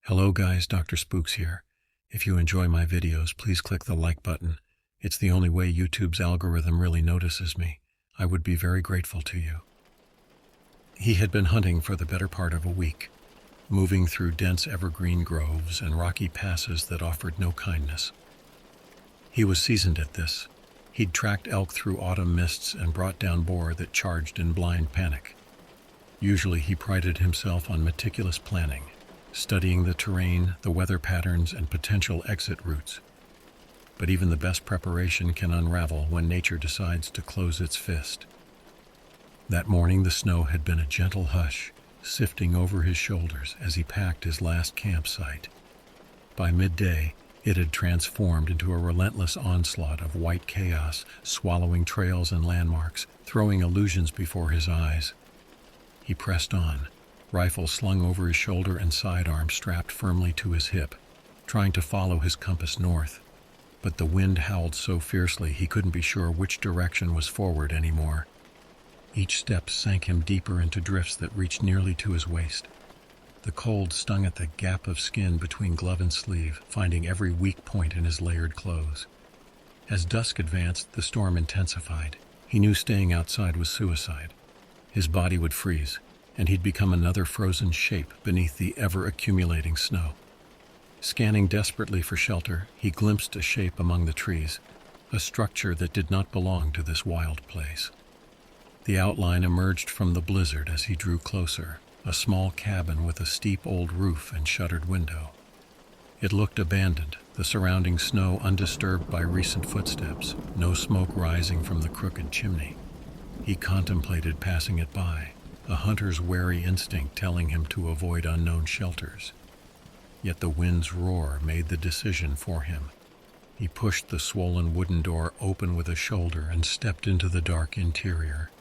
Hello guys, Dr. Spooks here. If you enjoy my videos, please click the like button. It's the only way YouTube's algorithm really notices me. I would be very grateful to you. He had been hunting for the better part of a week, moving through dense evergreen groves and rocky passes that offered no kindness. He was seasoned at this. He'd tracked elk through autumn mists and brought down boar that charged in blind panic. Usually he prided himself on meticulous planning, studying the terrain, the weather patterns, and potential exit routes. But even the best preparation can unravel when nature decides to close its fist. That morning the snow had been a gentle hush, sifting over his shoulders as he packed his last campsite. By midday, it had transformed into a relentless onslaught of white chaos, swallowing trails and landmarks, throwing illusions before his eyes. He pressed on, rifle slung over his shoulder and sidearm strapped firmly to his hip, trying to follow his compass north. But the wind howled so fiercely he couldn't be sure which direction was forward anymore. Each step sank him deeper into drifts that reached nearly to his waist. The cold stung at the gap of skin between glove and sleeve, finding every weak point in his layered clothes. As dusk advanced, the storm intensified. He knew staying outside was suicide. His body would freeze, and he'd become another frozen shape beneath the ever-accumulating snow. Scanning desperately for shelter, he glimpsed a shape among the trees, a structure that did not belong to this wild place. The outline emerged from the blizzard as he drew closer, a small cabin with a steep old roof and shuttered window. It looked abandoned, the surrounding snow undisturbed by recent footsteps, no smoke rising from the crooked chimney. He contemplated passing it by, a hunter's wary instinct telling him to avoid unknown shelters. Yet the wind's roar made the decision for him. He pushed the swollen wooden door open with a shoulder and stepped into the dark interior.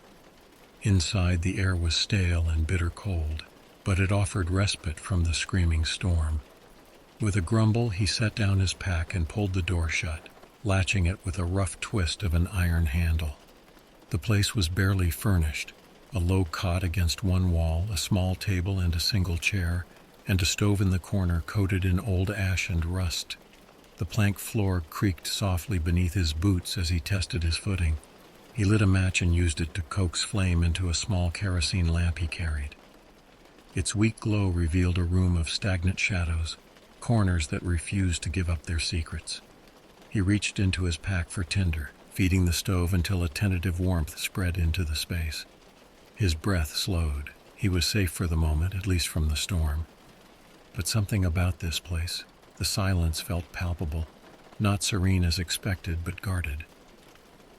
Inside, the air was stale and bitter cold, but it offered respite from the screaming storm. With a grumble, he set down his pack and pulled the door shut, latching it with a rough twist of an iron handle. The place was barely furnished. A low cot against one wall, a small table and a single chair, and a stove in the corner coated in old ash and rust. The plank floor creaked softly beneath his boots as he tested his footing. He lit a match and used it to coax flame into a small kerosene lamp he carried. Its weak glow revealed a room of stagnant shadows, corners that refused to give up their secrets. He reached into his pack for tinder, feeding the stove until a tentative warmth spread into the space. His breath slowed. He was safe for the moment, at least from the storm. But something about this place, the silence felt palpable, not serene as expected, but guarded.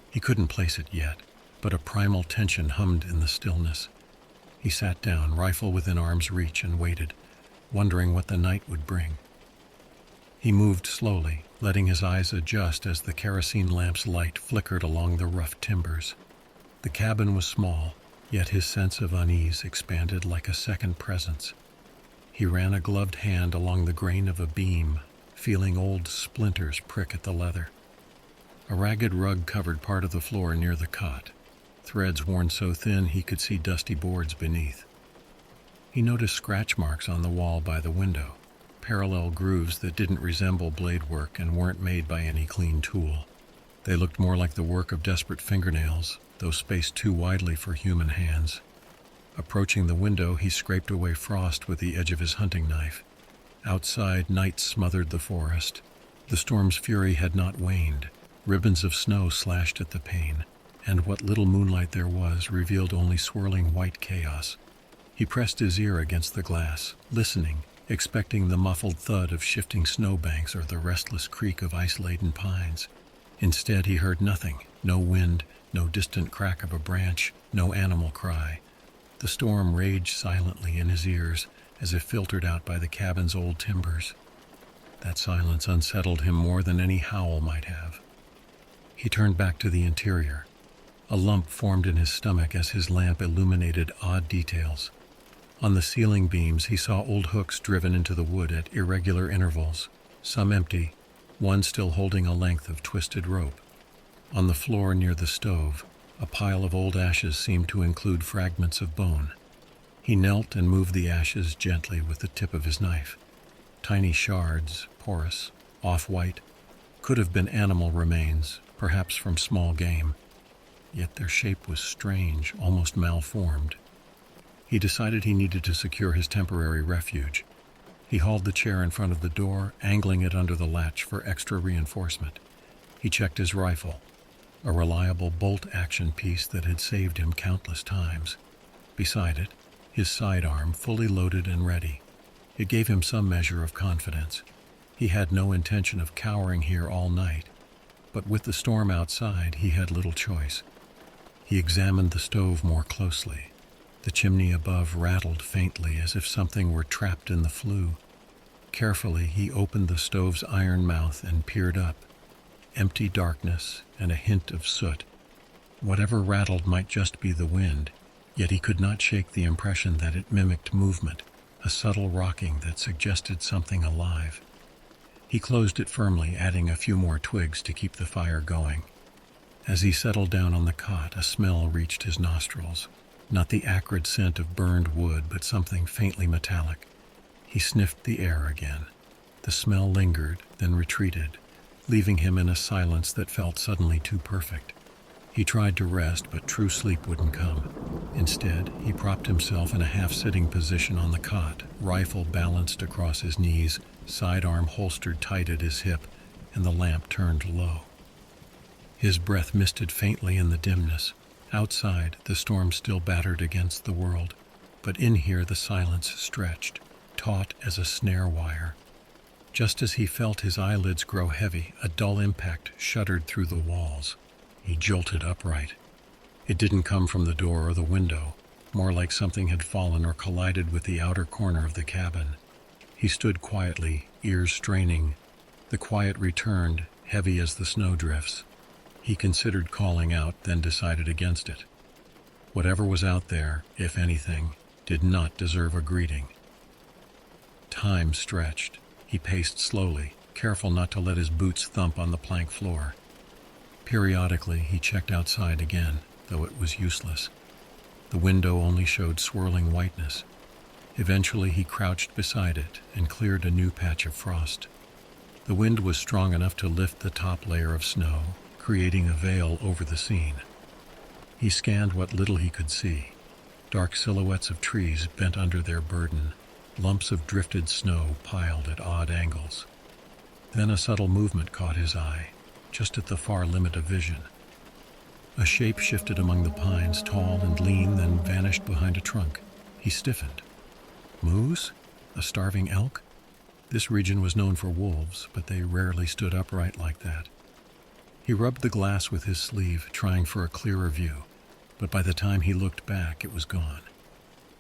He couldn't place it yet, but a primal tension hummed in the stillness. He sat down, rifle within arm's reach, and waited, wondering what the night would bring. He moved slowly, letting his eyes adjust as the kerosene lamp's light flickered along the rough timbers. The cabin was small, yet his sense of unease expanded like a second presence. He ran a gloved hand along the grain of a beam, feeling old splinters prick at the leather. A ragged rug covered part of the floor near the cot, threads worn so thin he could see dusty boards beneath. He noticed scratch marks on the wall by the window, parallel grooves that didn't resemble blade work and weren't made by any clean tool. They looked more like the work of desperate fingernails, though spaced too widely for human hands. Approaching the window, he scraped away frost with the edge of his hunting knife. Outside, night smothered the forest. The storm's fury had not waned. Ribbons of snow slashed at the pane, and what little moonlight there was revealed only swirling white chaos. He pressed his ear against the glass, listening, expecting the muffled thud of shifting snowbanks or the restless creak of ice-laden pines. Instead, he heard nothing, no wind, no distant crack of a branch, no animal cry. The storm raged silently in his ears as if filtered out by the cabin's old timbers. That silence unsettled him more than any howl might have. He turned back to the interior. A lump formed in his stomach as his lamp illuminated odd details. On the ceiling beams, he saw old hooks driven into the wood at irregular intervals, some empty, one still holding a length of twisted rope. On the floor near the stove, a pile of old ashes seemed to include fragments of bone. He knelt and moved the ashes gently with the tip of his knife. Tiny shards, porous, off-white, could have been animal remains, perhaps from small game. Yet their shape was strange, almost malformed. He decided he needed to secure his temporary refuge. He hauled the chair in front of the door, angling it under the latch for extra reinforcement. He checked his rifle, a reliable bolt-action piece that had saved him countless times. Beside it, his sidearm fully loaded and ready. It gave him some measure of confidence. He had no intention of cowering here all night, but with the storm outside, he had little choice. He examined the stove more closely. The chimney above rattled faintly as if something were trapped in the flue. Carefully, he opened the stove's iron mouth and peered up. Empty darkness and a hint of soot. Whatever rattled might just be the wind, yet he could not shake the impression that it mimicked movement, a subtle rocking that suggested something alive. He closed it firmly, adding a few more twigs to keep the fire going. As he settled down on the cot, a smell reached his nostrils. Not the acrid scent of burned wood, but something faintly metallic. He sniffed the air again. The smell lingered, then retreated, leaving him in a silence that felt suddenly too perfect. He tried to rest, but true sleep wouldn't come. Instead, he propped himself in a half-sitting position on the cot, rifle balanced across his knees, sidearm holstered tight at his hip, and the lamp turned low. His breath misted faintly in the dimness. Outside, the storm still battered against the world, but in here the silence stretched, taut as a snare wire. Just as he felt his eyelids grow heavy, a dull impact shuddered through the walls. He jolted upright. It didn't come from the door or the window, more like something had fallen or collided with the outer corner of the cabin. He stood quietly, ears straining. The quiet returned, heavy as the snowdrifts. He considered calling out, then decided against it. Whatever was out there, if anything, did not deserve a greeting. Time stretched. He paced slowly, careful not to let his boots thump on the plank floor. Periodically, he checked outside again, though it was useless. The window only showed swirling whiteness. Eventually, he crouched beside it and cleared a new patch of frost. The wind was strong enough to lift the top layer of snow, creating a veil over the scene. He scanned what little he could see. Dark silhouettes of trees bent under their burden, lumps of drifted snow piled at odd angles. Then a subtle movement caught his eye, just at the far limit of vision. A shape shifted among the pines, tall and lean, then vanished behind a trunk. He stiffened. Moose? A starving elk? This region was known for wolves, but they rarely stood upright like that. He rubbed the glass with his sleeve, trying for a clearer view, but by the time he looked back, it was gone.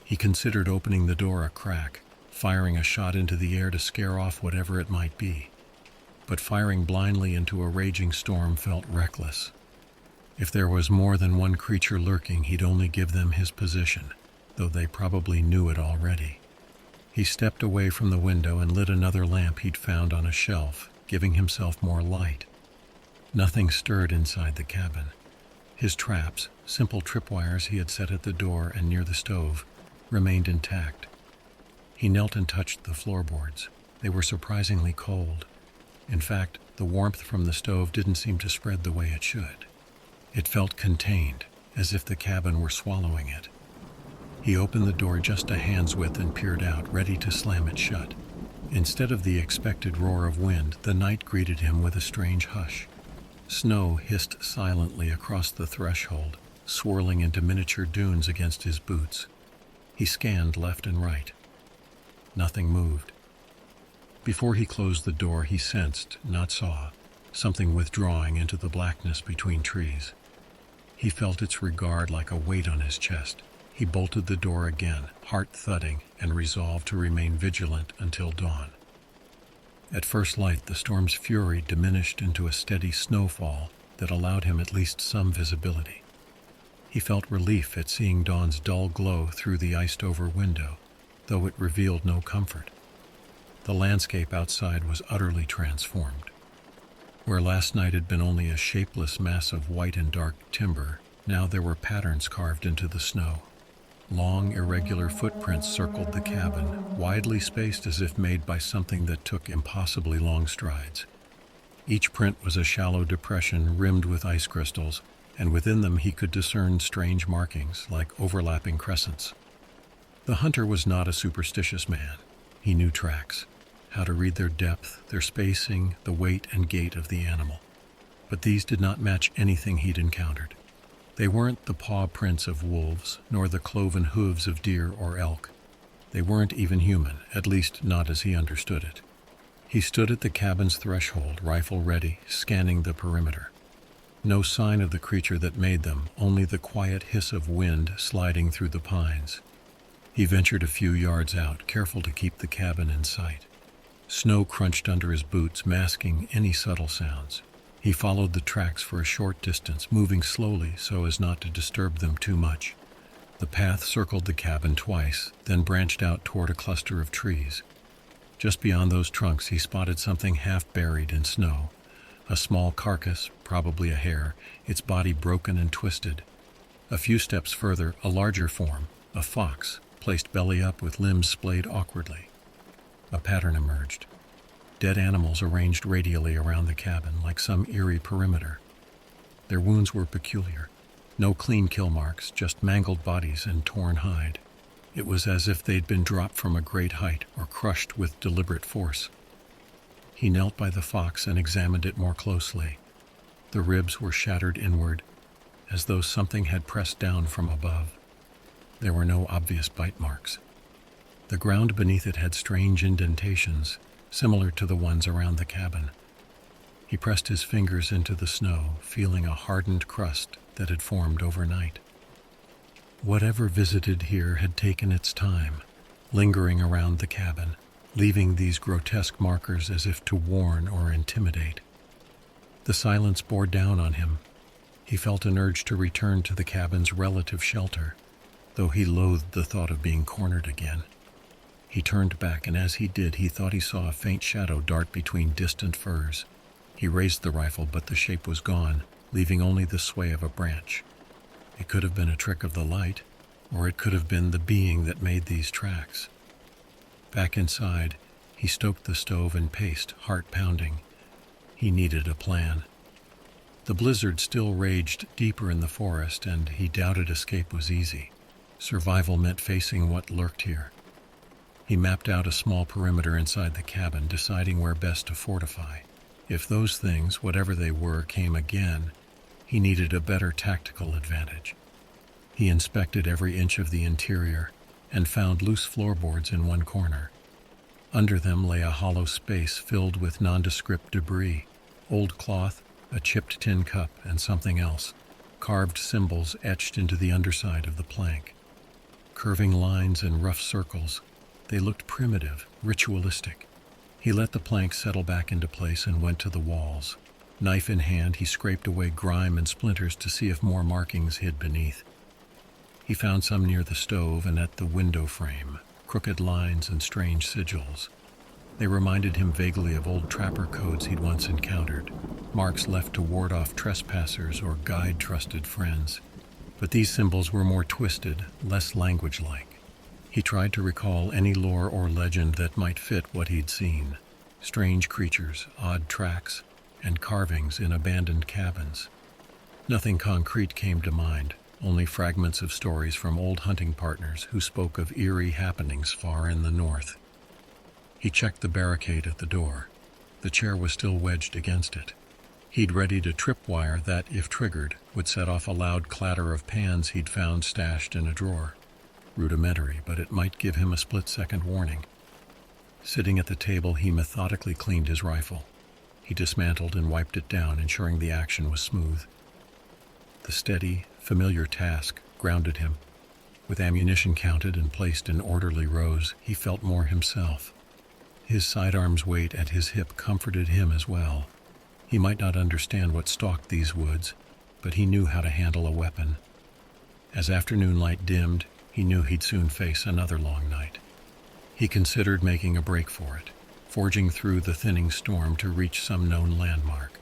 He considered opening the door a crack, firing a shot into the air to scare off whatever it might be. But firing blindly into a raging storm felt reckless. If there was more than one creature lurking, he'd only give them his position, though they probably knew it already. He stepped away from the window and lit another lamp he'd found on a shelf, giving himself more light. Nothing stirred inside the cabin. His traps, simple tripwires he had set at the door and near the stove, remained intact. He knelt and touched the floorboards. They were surprisingly cold. In fact, the warmth from the stove didn't seem to spread the way it should. It felt contained, as if the cabin were swallowing it. He opened the door just a hand's width and peered out, ready to slam it shut. Instead of the expected roar of wind, the night greeted him with a strange hush. Snow hissed silently across the threshold, swirling into miniature dunes against his boots. He scanned left and right. Nothing moved. Before he closed the door, he sensed, not saw, something withdrawing into the blackness between trees. He felt its regard like a weight on his chest. He bolted the door again, heart thudding, and resolved to remain vigilant until dawn. At first light, the storm's fury diminished into a steady snowfall that allowed him at least some visibility. He felt relief at seeing dawn's dull glow through the iced-over window, though it revealed no comfort. The landscape outside was utterly transformed. Where last night had been only a shapeless mass of white and dark timber, now there were patterns carved into the snow. Long, irregular footprints circled the cabin, widely spaced as if made by something that took impossibly long strides. Each print was a shallow depression rimmed with ice crystals, and within them he could discern strange markings like overlapping crescents. The hunter was not a superstitious man. He knew tracks, how to read their depth, their spacing, the weight and gait of the animal. But these did not match anything he'd encountered. They weren't the paw prints of wolves, nor the cloven hooves of deer or elk. They weren't even human, at least not as he understood it. He stood at the cabin's threshold, rifle ready, scanning the perimeter. No sign of the creature that made them, only the quiet hiss of wind sliding through the pines. He ventured a few yards out, careful to keep the cabin in sight. Snow crunched under his boots, masking any subtle sounds. He followed the tracks for a short distance, moving slowly so as not to disturb them too much. The path circled the cabin twice, then branched out toward a cluster of trees. Just beyond those trunks, he spotted something half buried in snow. A small carcass, probably a hare, its body broken and twisted. A few steps further, a larger form, a fox, placed belly up with limbs splayed awkwardly. A pattern emerged. Dead animals arranged radially around the cabin like some eerie perimeter. Their wounds were peculiar. No clean kill marks, just mangled bodies and torn hide. It was as if they'd been dropped from a great height or crushed with deliberate force. He knelt by the fox and examined it more closely. The ribs were shattered inward, as though something had pressed down from above. There were no obvious bite marks. The ground beneath it had strange indentations, similar to the ones around the cabin. He pressed his fingers into the snow, feeling a hardened crust that had formed overnight. Whatever visited here had taken its time, lingering around the cabin, leaving these grotesque markers as if to warn or intimidate. The silence bore down on him. He felt an urge to return to the cabin's relative shelter, though he loathed the thought of being cornered again. He turned back, and as he did, he thought he saw a faint shadow dart between distant firs. He raised the rifle, but the shape was gone, leaving only the sway of a branch. It could have been a trick of the light, or it could have been the being that made these tracks. Back inside, he stoked the stove and paced, heart pounding. He needed a plan. The blizzard still raged deeper in the forest, and he doubted escape was easy. Survival meant facing what lurked here. He mapped out a small perimeter inside the cabin, deciding where best to fortify. If those things, whatever they were, came again, he needed a better tactical advantage. He inspected every inch of the interior and found loose floorboards in one corner. Under them lay a hollow space filled with nondescript debris, old cloth, a chipped tin cup, and something else, carved symbols etched into the underside of the plank. Curving lines and rough circles, they looked primitive, ritualistic. He let the plank settle back into place and went to the walls. Knife in hand, he scraped away grime and splinters to see if more markings hid beneath. He found some near the stove and at the window frame, crooked lines and strange sigils. They reminded him vaguely of old trapper codes he'd once encountered, marks left to ward off trespassers or guide trusted friends. But these symbols were more twisted, less language-like. He tried to recall any lore or legend that might fit what he'd seen. Strange creatures, odd tracks, and carvings in abandoned cabins. Nothing concrete came to mind, only fragments of stories from old hunting partners who spoke of eerie happenings far in the north. He checked the barricade at the door. The chair was still wedged against it. He'd readied a tripwire that, if triggered, would set off a loud clatter of pans he'd found stashed in a drawer. Rudimentary, but it might give him a split-second warning. Sitting at the table, he methodically cleaned his rifle. He dismantled and wiped it down, ensuring the action was smooth. The steady, familiar task grounded him. With ammunition counted and placed in orderly rows, he felt more himself. His sidearm's weight at his hip comforted him as well. He might not understand what stalked these woods, but he knew how to handle a weapon. As afternoon light dimmed, he knew he'd soon face another long night. He considered making a break for it, forging through the thinning storm to reach some known landmark.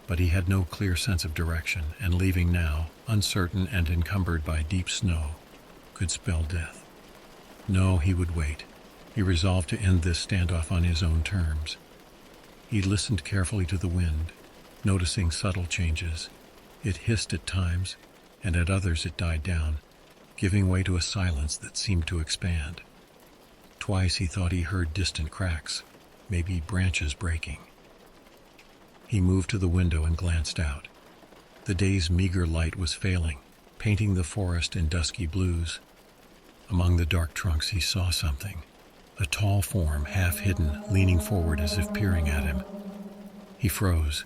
But he had no clear sense of direction, and leaving now, uncertain and encumbered by deep snow, could spell death. No, he would wait. He resolved to end this standoff on his own terms. He listened carefully to the wind, noticing subtle changes. It hissed at times, and at others it died down, giving way to a silence that seemed to expand. Twice he thought he heard distant cracks, maybe branches breaking. He moved to the window and glanced out. The day's meager light was failing, painting the forest in dusky blues. Among the dark trunks he saw something, a tall form, half hidden, leaning forward as if peering at him. He froze.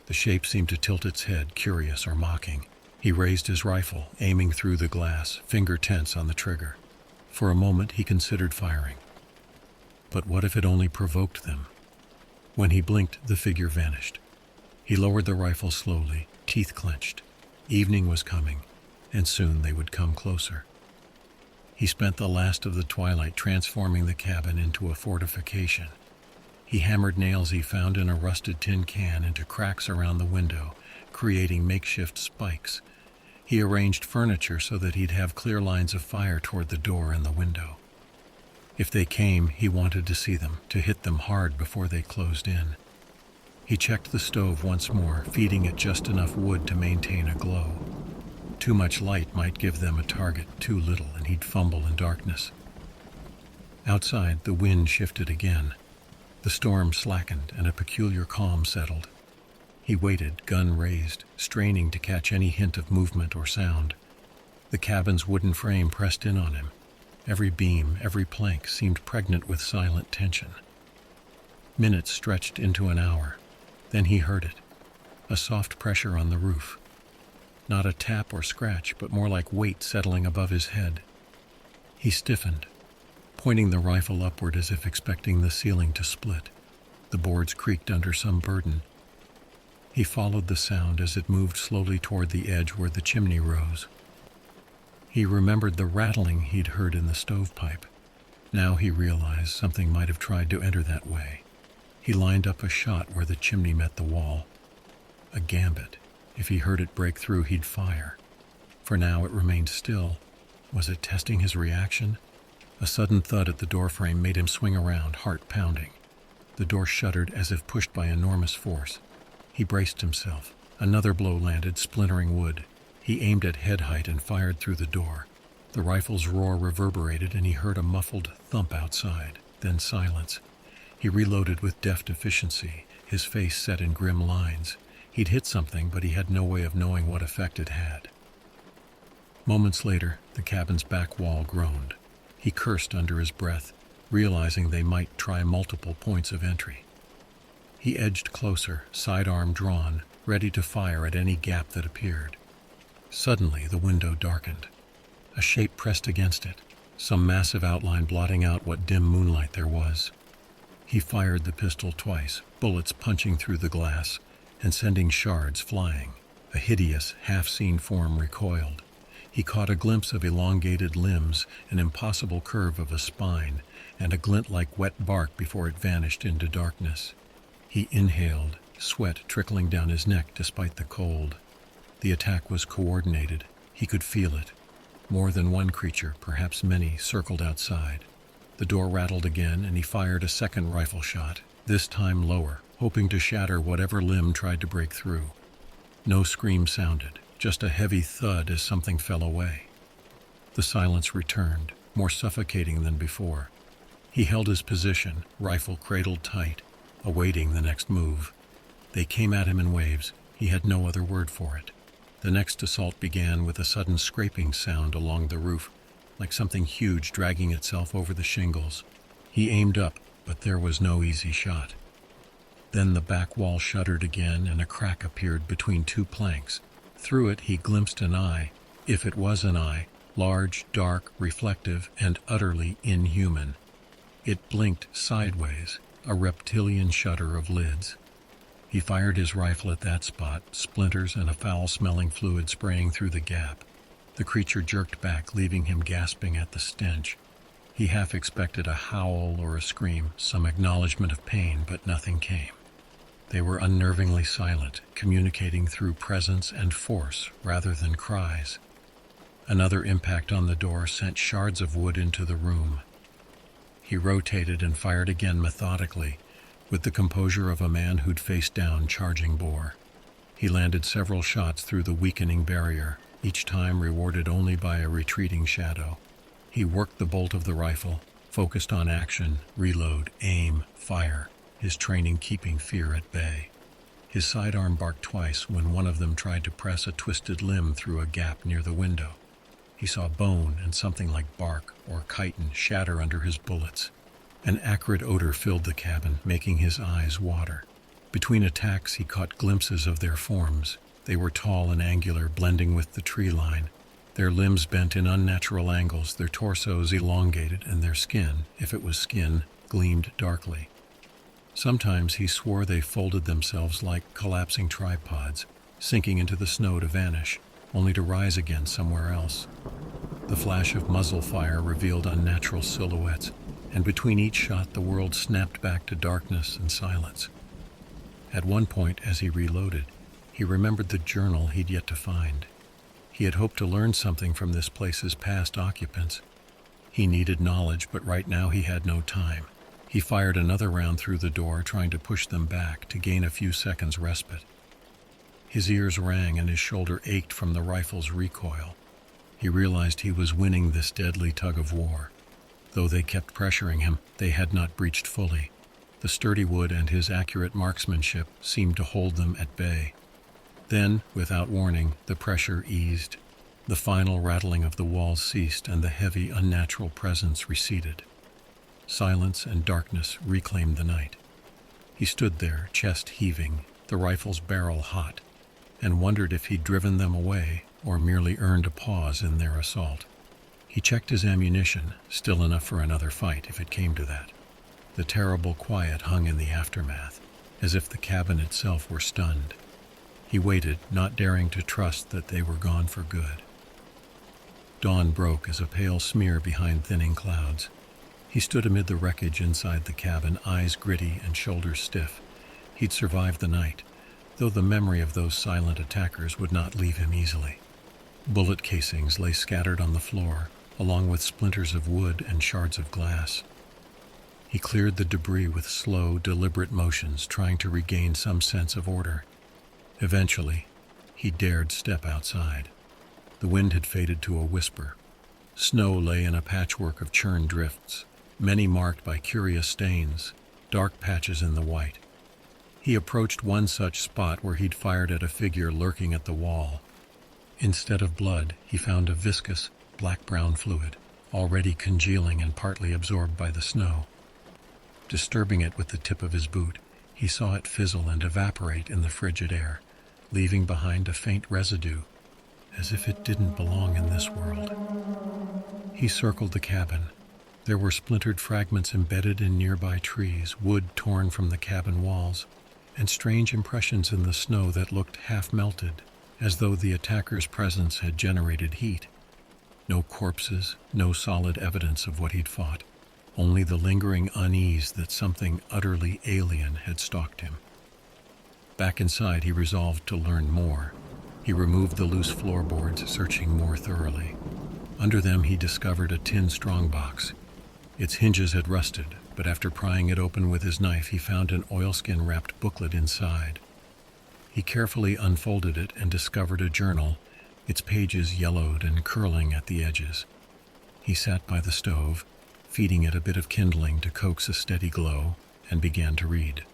The shape seemed to tilt its head, curious or mocking. He raised his rifle, aiming through the glass, finger tense on the trigger. For a moment he considered firing. But what if it only provoked them? When he blinked, the figure vanished. He lowered the rifle slowly, teeth clenched. Evening was coming, and soon they would come closer. He spent the last of the twilight transforming the cabin into a fortification. He hammered nails he found in a rusted tin can into cracks around the window, creating makeshift spikes. He arranged furniture so that he'd have clear lines of fire toward the door and the window. If they came, he wanted to see them, to hit them hard before they closed in. He checked the stove once more, feeding it just enough wood to maintain a glow. Too much light might give them a target, too little, and he'd fumble in darkness. Outside, the wind shifted again. The storm slackened, and a peculiar calm settled. He waited, gun raised, straining to catch any hint of movement or sound. The cabin's wooden frame pressed in on him. Every beam, every plank seemed pregnant with silent tension. Minutes stretched into an hour. Then he heard it. A soft pressure on the roof. Not a tap or scratch, but more like weight settling above his head. He stiffened, pointing the rifle upward as if expecting the ceiling to split. The boards creaked under some burden. He followed the sound as it moved slowly toward the edge where the chimney rose. He remembered the rattling he'd heard in the stovepipe. Now he realized something might have tried to enter that way. He lined up a shot where the chimney met the wall. A gambit. If he heard it break through, he'd fire. For now it remained still. Was it testing his reaction? A sudden thud at the doorframe made him swing around, heart pounding. The door shuddered as if pushed by enormous force. He braced himself. Another blow landed, splintering wood. He aimed at head height and fired through the door. The rifle's roar reverberated and he heard a muffled thump outside, then silence. He reloaded with deft efficiency, his face set in grim lines. He'd hit something, but he had no way of knowing what effect it had. Moments later, the cabin's back wall groaned. He cursed under his breath, realizing they might try multiple points of entry. He edged closer, sidearm drawn, ready to fire at any gap that appeared. Suddenly, the window darkened. A shape pressed against it, some massive outline blotting out what dim moonlight there was. He fired the pistol twice, bullets punching through the glass and sending shards flying. A hideous, half-seen form recoiled. He caught a glimpse of elongated limbs, an impossible curve of a spine, and a glint like wet bark before it vanished into darkness. He inhaled, sweat trickling down his neck despite the cold. The attack was coordinated. He could feel it. More than one creature, perhaps many, circled outside. The door rattled again, and he fired a second rifle shot, this time lower, hoping to shatter whatever limb tried to break through. No scream sounded, just a heavy thud as something fell away. The silence returned, more suffocating than before. He held his position, rifle cradled tight, awaiting the next move. They came at him in waves. He had no other word for it. The next assault began with a sudden scraping sound along the roof, like something huge dragging itself over the shingles. He aimed up, but there was no easy shot. Then the back wall shuddered again and a crack appeared between two planks. Through it he glimpsed an eye, if it was an eye, large, dark, reflective, and utterly inhuman. It blinked sideways, a reptilian shudder of lids. He fired his rifle at that spot, splinters and a foul-smelling fluid spraying through the gap. The creature jerked back, leaving him gasping at the stench. He half expected a howl or a scream, some acknowledgement of pain, but nothing came. They were unnervingly silent, communicating through presence and force rather than cries. Another impact on the door sent shards of wood into the room. He rotated and fired again methodically, with the composure of a man who'd faced down charging boar. He landed several shots through the weakening barrier, each time rewarded only by a retreating shadow. He worked the bolt of the rifle, focused on action, reload, aim, fire, his training keeping fear at bay. His sidearm barked twice when one of them tried to press a twisted limb through a gap near the window. He saw bone and something like bark or chitin shatter under his bullets. An acrid odor filled the cabin, making his eyes water. Between attacks, he caught glimpses of their forms. They were tall and angular, blending with the tree line. Their limbs bent in unnatural angles, their torsos elongated, and their skin, if it was skin, gleamed darkly. Sometimes he swore they folded themselves like collapsing tripods, sinking into the snow to vanish, only to rise again somewhere else. The flash of muzzle fire revealed unnatural silhouettes, and between each shot the world snapped back to darkness and silence. At one point, as he reloaded, he remembered the journal he'd yet to find. He had hoped to learn something from this place's past occupants. He needed knowledge, but right now he had no time. He fired another round through the door, trying to push them back to gain a few seconds' respite. His ears rang and his shoulder ached from the rifle's recoil. He realized he was winning this deadly tug of war. Though they kept pressuring him, they had not breached fully. The sturdy wood and his accurate marksmanship seemed to hold them at bay. Then, without warning, the pressure eased. The final rattling of the walls ceased and the heavy, unnatural presence receded. Silence and darkness reclaimed the night. He stood there, chest heaving, the rifle's barrel hot, and wondered if he'd driven them away or merely earned a pause in their assault. He checked his ammunition, still enough for another fight if it came to that. The terrible quiet hung in the aftermath, as if the cabin itself were stunned. He waited, not daring to trust that they were gone for good. Dawn broke as a pale smear behind thinning clouds. He stood amid the wreckage inside the cabin, eyes gritty and shoulders stiff. He'd survived the night, though the memory of those silent attackers would not leave him easily. Bullet casings lay scattered on the floor, along with splinters of wood and shards of glass. He cleared the debris with slow, deliberate motions, trying to regain some sense of order. Eventually, he dared step outside. The wind had faded to a whisper. Snow lay in a patchwork of churned drifts, many marked by curious stains, dark patches in the white. He approached one such spot where he'd fired at a figure lurking at the wall. Instead of blood, he found a viscous, black-brown fluid, already congealing and partly absorbed by the snow. Disturbing it with the tip of his boot, he saw it fizzle and evaporate in the frigid air, leaving behind a faint residue, as if it didn't belong in this world. He circled the cabin. There were splintered fragments embedded in nearby trees, wood torn from the cabin walls, and strange impressions in the snow that looked half-melted, as though the attacker's presence had generated heat. No corpses, no solid evidence of what he'd fought, only the lingering unease that something utterly alien had stalked him. Back inside, he resolved to learn more. He removed the loose floorboards, searching more thoroughly. Under them, he discovered a tin strongbox. Its hinges had rusted, but after prying it open with his knife, he found an oilskin-wrapped booklet inside. He carefully unfolded it and discovered a journal, its pages yellowed and curling at the edges. He sat by the stove, feeding it a bit of kindling to coax a steady glow, and began to read.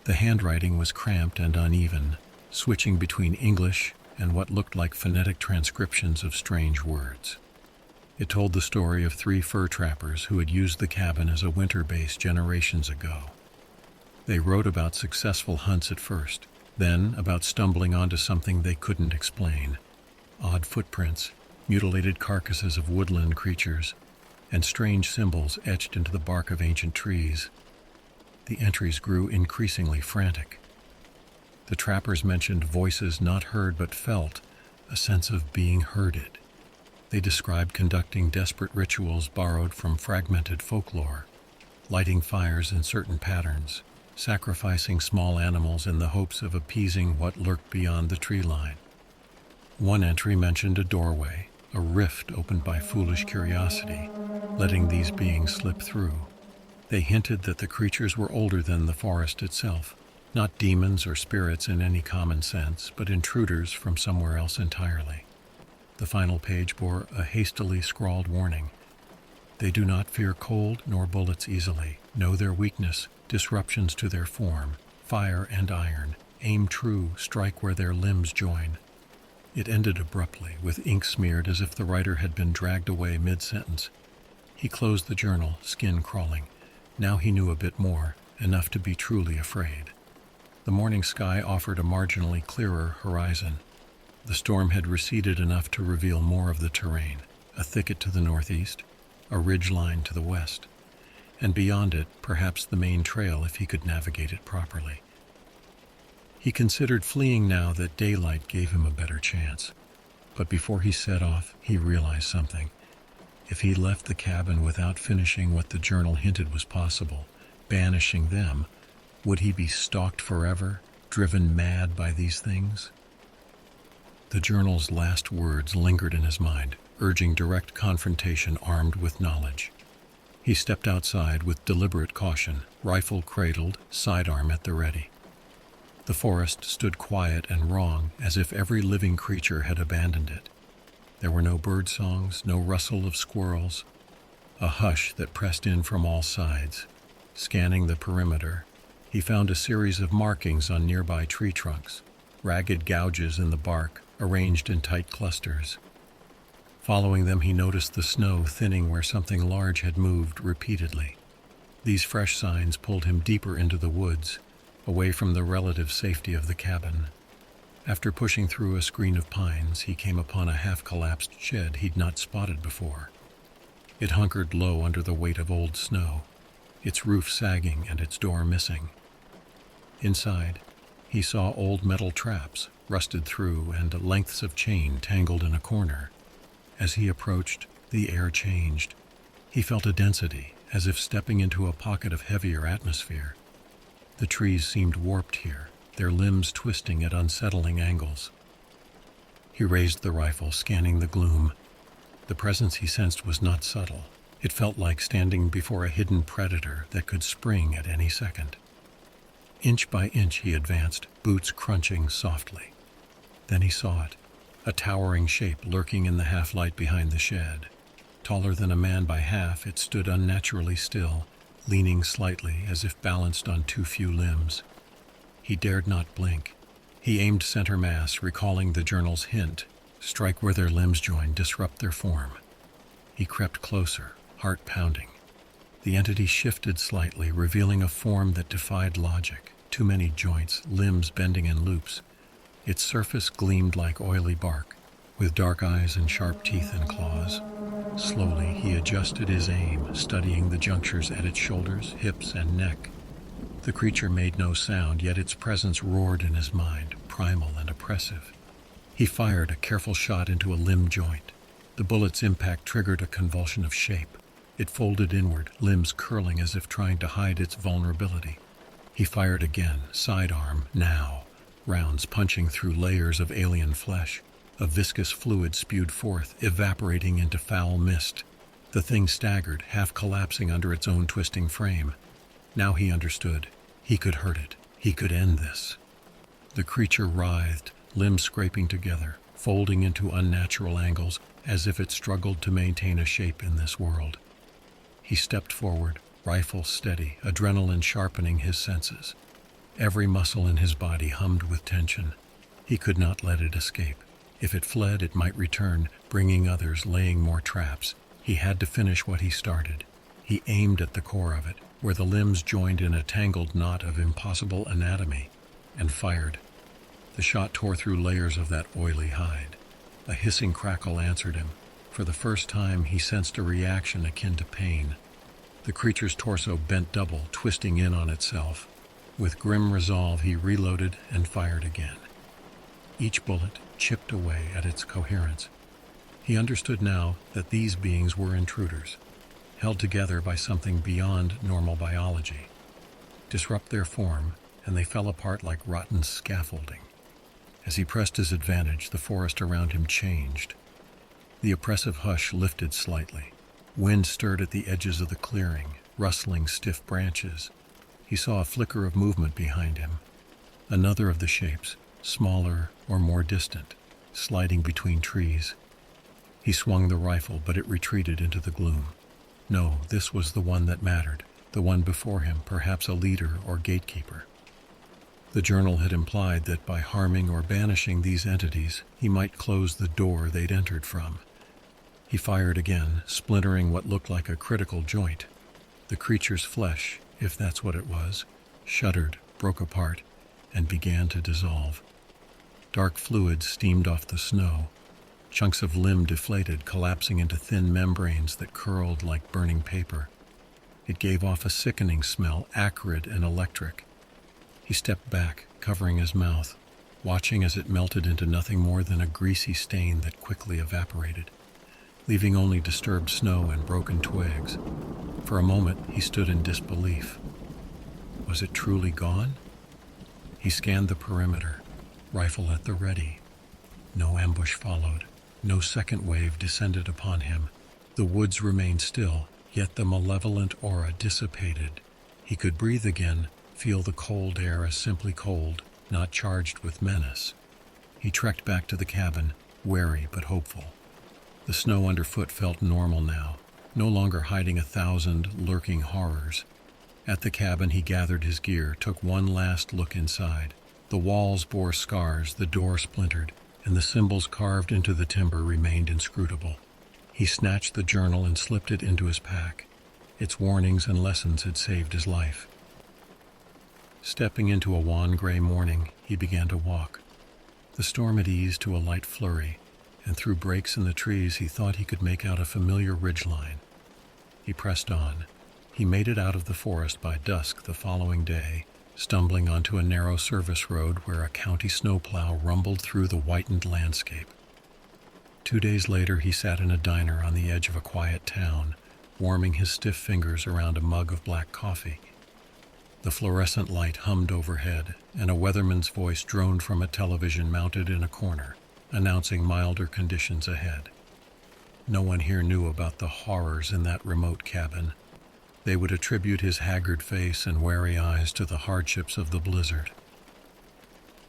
The handwriting was cramped and uneven, switching between English and what looked like phonetic transcriptions of strange words. It told the story of 3 fur trappers who had used the cabin as a winter base generations ago. They wrote about successful hunts at first, then about stumbling onto something they couldn't explain. Odd footprints, mutilated carcasses of woodland creatures, and strange symbols etched into the bark of ancient trees. The entries grew increasingly frantic. The trappers mentioned voices not heard but felt, a sense of being herded. They described conducting desperate rituals borrowed from fragmented folklore, lighting fires in certain patterns, sacrificing small animals in the hopes of appeasing what lurked beyond the tree line. One entry mentioned a doorway, a rift opened by foolish curiosity, letting these beings slip through. They hinted that the creatures were older than the forest itself, not demons or spirits in any common sense, but intruders from somewhere else entirely. The final page bore a hastily scrawled warning. They do not fear cold nor bullets easily. Know their weakness, disruptions to their form, fire and iron. Aim true, strike where their limbs join. It ended abruptly, with ink smeared as if the writer had been dragged away mid-sentence. He closed the journal, skin crawling. Now he knew a bit more, enough to be truly afraid. The morning sky offered a marginally clearer horizon. The storm had receded enough to reveal more of the terrain, a thicket to the northeast, a ridge line to the west, and beyond it, perhaps the main trail if he could navigate it properly. He considered fleeing now that daylight gave him a better chance. But before he set off, he realized something. If he left the cabin without finishing what the journal hinted was possible, banishing them, would he be stalked forever, driven mad by these things? The journal's last words lingered in his mind, urging direct confrontation armed with knowledge. He stepped outside with deliberate caution, rifle cradled, sidearm at the ready. The forest stood quiet and wrong, as if every living creature had abandoned it. There were no bird songs, no rustle of squirrels, a hush that pressed in from all sides. Scanning the perimeter, he found a series of markings on nearby tree trunks, ragged gouges in the bark, arranged in tight clusters. Following them, he noticed the snow thinning where something large had moved repeatedly. These fresh signs pulled him deeper into the woods, away from the relative safety of the cabin. After pushing through a screen of pines, he came upon a half-collapsed shed he'd not spotted before. It hunkered low under the weight of old snow, its roof sagging and its door missing. Inside, he saw old metal traps, rusted through, and lengths of chain tangled in a corner. As he approached, the air changed. He felt a density, as if stepping into a pocket of heavier atmosphere. The trees seemed warped here, their limbs twisting at unsettling angles. He raised the rifle, scanning the gloom. The presence he sensed was not subtle. It felt like standing before a hidden predator that could spring at any second. Inch by inch he advanced, boots crunching softly. Then he saw it, a towering shape lurking in the half-light behind the shed. Taller than a man by half, it stood unnaturally still, leaning slightly as if balanced on too few limbs. He dared not blink. He aimed center mass, recalling the journal's hint, strike where their limbs join, disrupt their form. He crept closer, heart pounding. The entity shifted slightly, revealing a form that defied logic. Too many joints, limbs bending in loops. Its surface gleamed like oily bark, with dark eyes and sharp teeth and claws. Slowly, he adjusted his aim, studying the junctures at its shoulders, hips, and neck. The creature made no sound, yet its presence roared in his mind, primal and oppressive. He fired a careful shot into a limb joint. The bullet's impact triggered a convulsion of shape. It folded inward, limbs curling as if trying to hide its vulnerability. He fired again, sidearm, now. Rounds punching through layers of alien flesh. A viscous fluid spewed forth, evaporating into foul mist. The thing staggered, half collapsing under its own twisting frame. Now he understood. He could hurt it. He could end this. The creature writhed, limbs scraping together, folding into unnatural angles, as if it struggled to maintain a shape in this world. He stepped forward, rifle steady, adrenaline sharpening his senses. Every muscle in his body hummed with tension. He could not let it escape. If it fled, it might return, bringing others, laying more traps. He had to finish what he started. He aimed at the core of it, where the limbs joined in a tangled knot of impossible anatomy, and fired. The shot tore through layers of that oily hide. A hissing crackle answered him. For the first time, he sensed a reaction akin to pain. The creature's torso bent double, twisting in on itself. With grim resolve, he reloaded and fired again. Each bullet chipped away at its coherence. He understood now that these beings were intruders, held together by something beyond normal biology. Disrupt their form, and they fell apart like rotten scaffolding. As he pressed his advantage, the forest around him changed. The oppressive hush lifted slightly. Wind stirred at the edges of the clearing, rustling stiff branches. He saw a flicker of movement behind him. Another of the shapes, smaller or more distant, sliding between trees. He swung the rifle, but it retreated into the gloom. No, this was the one that mattered, the one before him, perhaps a leader or gatekeeper. The journal had implied that by harming or banishing these entities, he might close the door they'd entered from. He fired again, splintering what looked like a critical joint. The creature's flesh, if that's what it was, shuddered, broke apart, and began to dissolve. Dark fluid steamed off the snow. Chunks of limb deflated, collapsing into thin membranes that curled like burning paper. It gave off a sickening smell, acrid and electric. He stepped back, covering his mouth, watching as it melted into nothing more than a greasy stain that quickly evaporated, leaving only disturbed snow and broken twigs. For a moment, he stood in disbelief. Was it truly gone? He scanned the perimeter, rifle at the ready. No ambush followed. No second wave descended upon him. The woods remained still, yet the malevolent aura dissipated. He could breathe again, feel the cold air as simply cold, not charged with menace. He trekked back to the cabin, wary but hopeful. The snow underfoot felt normal now, no longer hiding 1,000 lurking horrors. At the cabin, he gathered his gear, took one last look inside. The walls bore scars, the door splintered, and the symbols carved into the timber remained inscrutable. He snatched the journal and slipped it into his pack. Its warnings and lessons had saved his life. Stepping into a wan gray morning, he began to walk. The storm had eased to a light flurry, and through breaks in the trees he thought he could make out a familiar ridgeline. He pressed on. He made it out of the forest by dusk the following day, stumbling onto a narrow service road where a county snowplow rumbled through the whitened landscape. 2 days later, he sat in a diner on the edge of a quiet town, warming his stiff fingers around a mug of black coffee. The fluorescent light hummed overhead, and a weatherman's voice droned from a television mounted in a corner, announcing milder conditions ahead. No one here knew about the horrors in that remote cabin. They would attribute his haggard face and wary eyes to the hardships of the blizzard.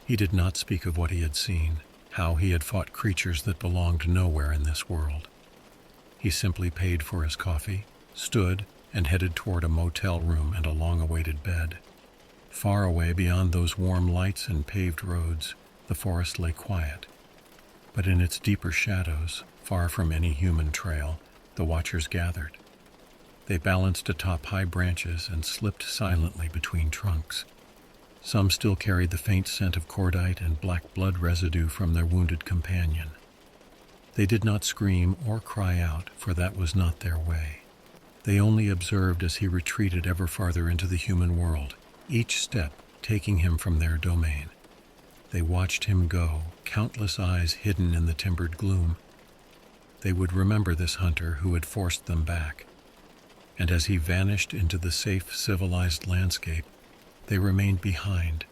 He did not speak of what he had seen, how he had fought creatures that belonged nowhere in this world. He simply paid for his coffee, stood, and headed toward a motel room and a long-awaited bed. Far away beyond those warm lights and paved roads, the forest lay quiet. But in its deeper shadows, far from any human trail, the watchers gathered. They balanced atop high branches and slipped silently between trunks. Some still carried the faint scent of cordite and black blood residue from their wounded companion. They did not scream or cry out, for that was not their way. They only observed as he retreated ever farther into the human world, each step taking him from their domain. They watched him go, countless eyes hidden in the timbered gloom. They would remember this hunter who had forced them back. And as he vanished into the safe, civilized landscape, they remained behind,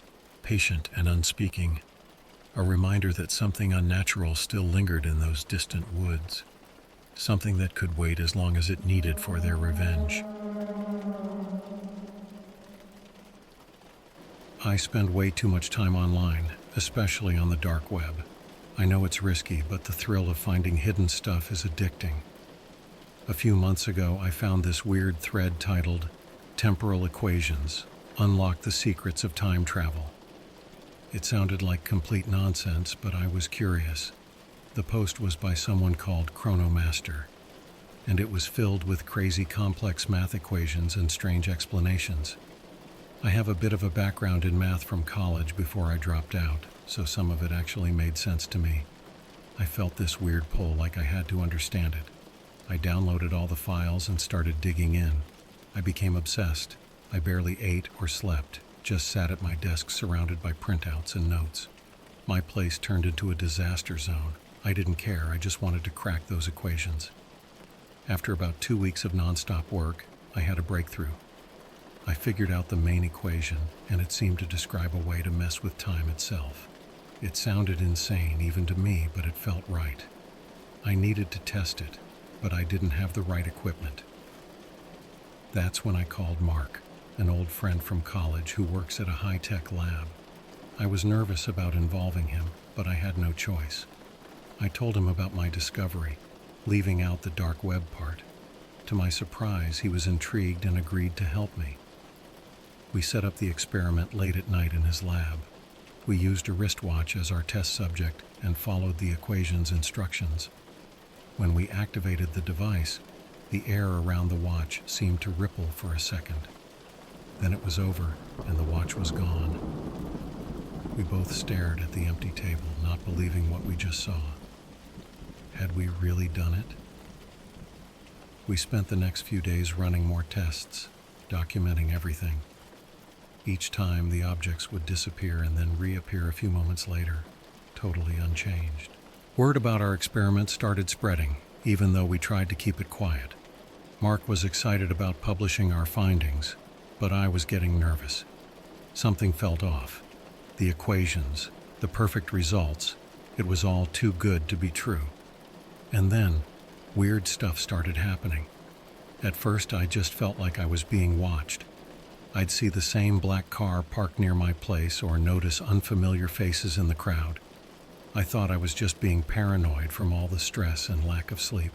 patient and unspeaking, a reminder that something unnatural still lingered in those distant woods, something that could wait as long as it needed for their revenge. I spend way too much time online, especially on the dark web. I know it's risky, but the thrill of finding hidden stuff is addicting. A few months ago, I found this weird thread titled, "Temporal Equations: Unlock the Secrets of Time Travel." It sounded like complete nonsense, but I was curious. The post was by someone called Chronomaster, and it was filled with crazy complex math equations and strange explanations. I have a bit of a background in math from college before I dropped out, so some of it actually made sense to me. I felt this weird pull, like I had to understand it. I downloaded all the files and started digging in. I became obsessed. I barely ate or slept, just sat at my desk surrounded by printouts and notes. My place turned into a disaster zone. I didn't care, I just wanted to crack those equations. After about 2 weeks of nonstop work, I had a breakthrough. I figured out the main equation, and it seemed to describe a way to mess with time itself. It sounded insane even to me, but it felt right. I needed to test it, but I didn't have the right equipment. That's when I called Mark, an old friend from college who works at a high-tech lab. I was nervous about involving him, but I had no choice. I told him about my discovery, leaving out the dark web part. To my surprise, he was intrigued and agreed to help me. We set up the experiment late at night in his lab. We used a wristwatch as our test subject and followed the equation's instructions. When we activated the device, the air around the watch seemed to ripple for a second. Then it was over, and the watch was gone. We both stared at the empty table, not believing what we just saw. Had we really done it? We spent the next few days running more tests, documenting everything. Each time, the objects would disappear and then reappear a few moments later, totally unchanged. Word about our experiment started spreading, even though we tried to keep it quiet. Mark was excited about publishing our findings, but I was getting nervous. Something felt off. The equations, the perfect results, it was all too good to be true. And then, weird stuff started happening. At first, I just felt like I was being watched. I'd see the same black car parked near my place or notice unfamiliar faces in the crowd. I thought I was just being paranoid from all the stress and lack of sleep.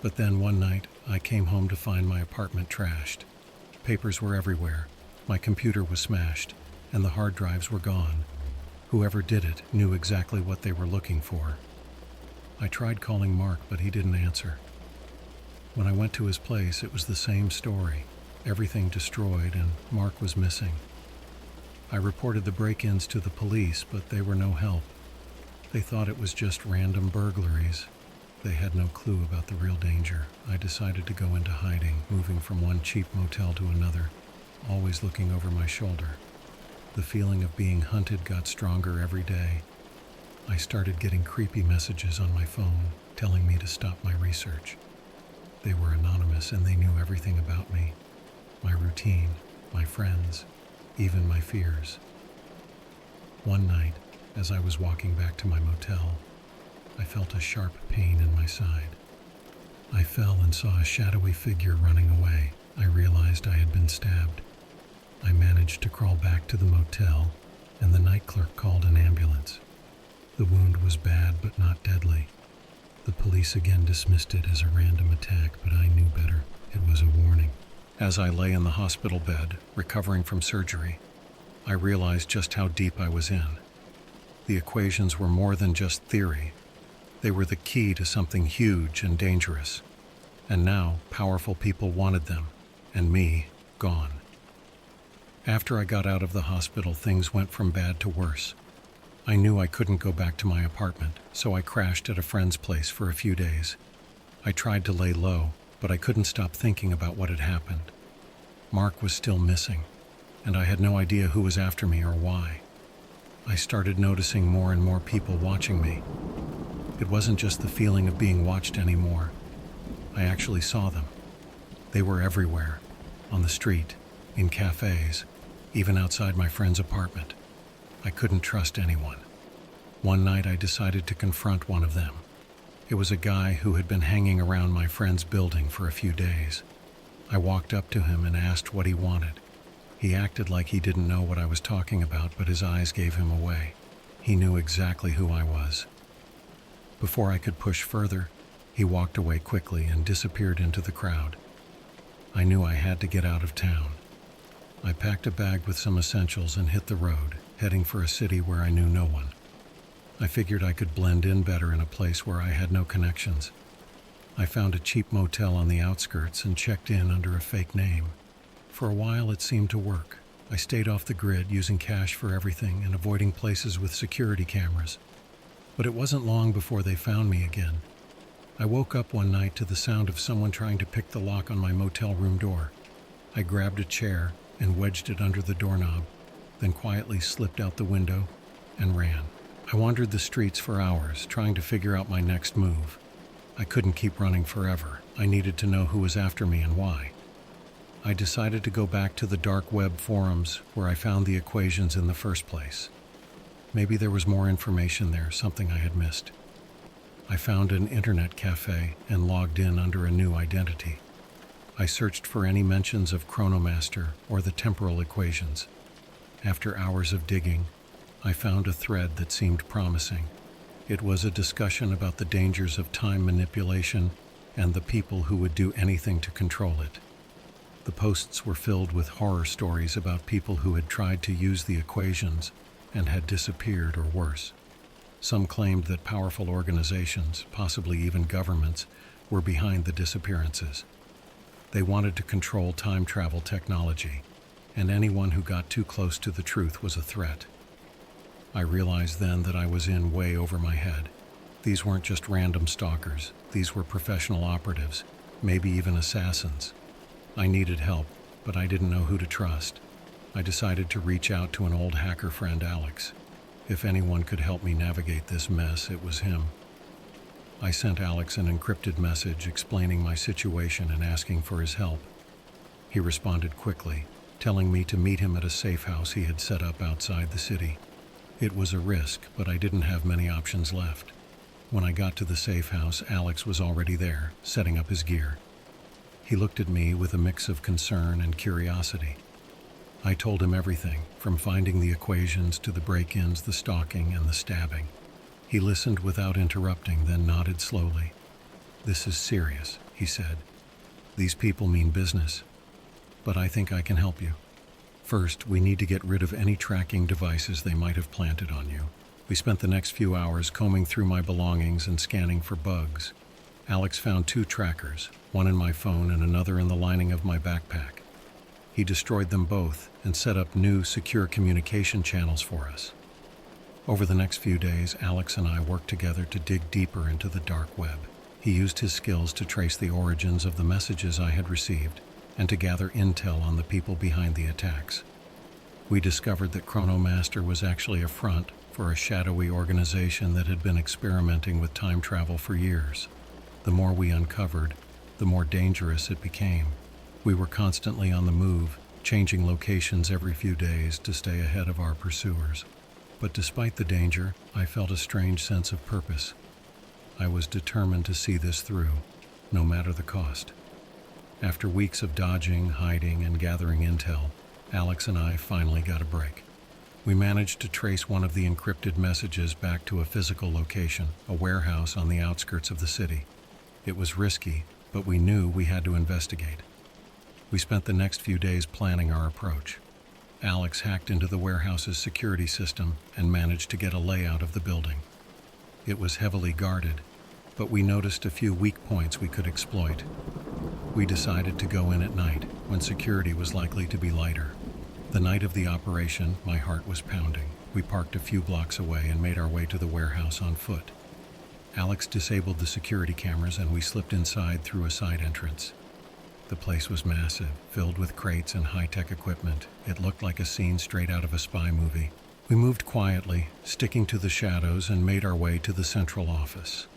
But then one night, I came home to find my apartment trashed. Papers were everywhere, my computer was smashed, and the hard drives were gone. Whoever did it knew exactly what they were looking for. I tried calling Mark, but he didn't answer. When I went to his place, it was the same story. Everything destroyed, and Mark was missing. I reported the break-ins to the police, but they were no help. They thought it was just random burglaries. They had no clue about the real danger. I decided to go into hiding, moving from one cheap motel to another, always looking over my shoulder. The feeling of being hunted got stronger every day. I started getting creepy messages on my phone, telling me to stop my research. They were anonymous and they knew everything about me. My routine, my friends, even my fears. One night, as I was walking back to my motel, I felt a sharp pain in my side. I fell and saw a shadowy figure running away. I realized I had been stabbed. I managed to crawl back to the motel, and the night clerk called an ambulance. The wound was bad, but not deadly. The police again dismissed it as a random attack, but I knew better. It was a warning. As I lay in the hospital bed, recovering from surgery, I realized just how deep I was in. The equations were more than just theory. They were the key to something huge and dangerous. And now, powerful people wanted them, and me, gone. After I got out of the hospital, things went from bad to worse. I knew I couldn't go back to my apartment, so I crashed at a friend's place for a few days. I tried to lay low, but I couldn't stop thinking about what had happened. Mark was still missing, and I had no idea who was after me or why. I started noticing more and more people watching me. It wasn't just the feeling of being watched anymore. I actually saw them. They were everywhere, on the street, in cafes, even outside my friend's apartment. I couldn't trust anyone. One night I decided to confront one of them. It was a guy who had been hanging around my friend's building for a few days. I walked up to him and asked what he wanted. He acted like he didn't know what I was talking about, but his eyes gave him away. He knew exactly who I was. Before I could push further, he walked away quickly and disappeared into the crowd. I knew I had to get out of town. I packed a bag with some essentials and hit the road, heading for a city where I knew no one. I figured I could blend in better in a place where I had no connections. I found a cheap motel on the outskirts and checked in under a fake name. For a while it seemed to work. I stayed off the grid, using cash for everything and avoiding places with security cameras. But it wasn't long before they found me again. I woke up one night to the sound of someone trying to pick the lock on my motel room door. I grabbed a chair and wedged it under the doorknob, then quietly slipped out the window and ran. I wandered the streets for hours, trying to figure out my next move. I couldn't keep running forever. I needed to know who was after me and why. I decided to go back to the dark web forums where I found the equations in the first place. Maybe there was more information there, something I had missed. I found an internet cafe and logged in under a new identity. I searched for any mentions of Chronomaster or the temporal equations. After hours of digging, I found a thread that seemed promising. It was a discussion about the dangers of time manipulation and the people who would do anything to control it. The posts were filled with horror stories about people who had tried to use the equations and had disappeared or worse. Some claimed that powerful organizations, possibly even governments, were behind the disappearances. They wanted to control time travel technology, and anyone who got too close to the truth was a threat. I realized then that I was in way over my head. These weren't just random stalkers, these were professional operatives, maybe even assassins. I needed help, but I didn't know who to trust. I decided to reach out to an old hacker friend, Alex. If anyone could help me navigate this mess, it was him. I sent Alex an encrypted message explaining my situation and asking for his help. He responded quickly, telling me to meet him at a safe house he had set up outside the city. It was a risk, but I didn't have many options left. When I got to the safe house, Alex was already there, setting up his gear. He looked at me with a mix of concern and curiosity. I told him everything, from finding the equations to the break-ins, the stalking, and the stabbing. He listened without interrupting, then nodded slowly. "This is serious," he said. "These people mean business, but I think I can help you. First, we need to get rid of any tracking devices they might have planted on you." We spent the next few hours combing through my belongings and scanning for bugs. Alex found 2 trackers, one in my phone and another in the lining of my backpack. He destroyed them both and set up new, secure communication channels for us. Over the next few days, Alex and I worked together to dig deeper into the dark web. He used his skills to trace the origins of the messages I had received and to gather intel on the people behind the attacks. We discovered that Chronomaster was actually a front for a shadowy organization that had been experimenting with time travel for years. The more we uncovered, the more dangerous it became. We were constantly on the move, changing locations every few days to stay ahead of our pursuers. But despite the danger, I felt a strange sense of purpose. I was determined to see this through, no matter the cost. After weeks of dodging, hiding, and gathering intel, Alex and I finally got a break. We managed to trace one of the encrypted messages back to a physical location, a warehouse on the outskirts of the city. It was risky, but we knew we had to investigate. We spent the next few days planning our approach. Alex hacked into the warehouse's security system and managed to get a layout of the building. It was heavily guarded, but we noticed a few weak points we could exploit. We decided to go in at night, when security was likely to be lighter. The night of the operation, my heart was pounding. We parked a few blocks away and made our way to the warehouse on foot. Alex disabled the security cameras and we slipped inside through a side entrance. The place was massive, filled with crates and high-tech equipment. It looked like a scene straight out of a spy movie. We moved quietly, sticking to the shadows, and made our way to the central office.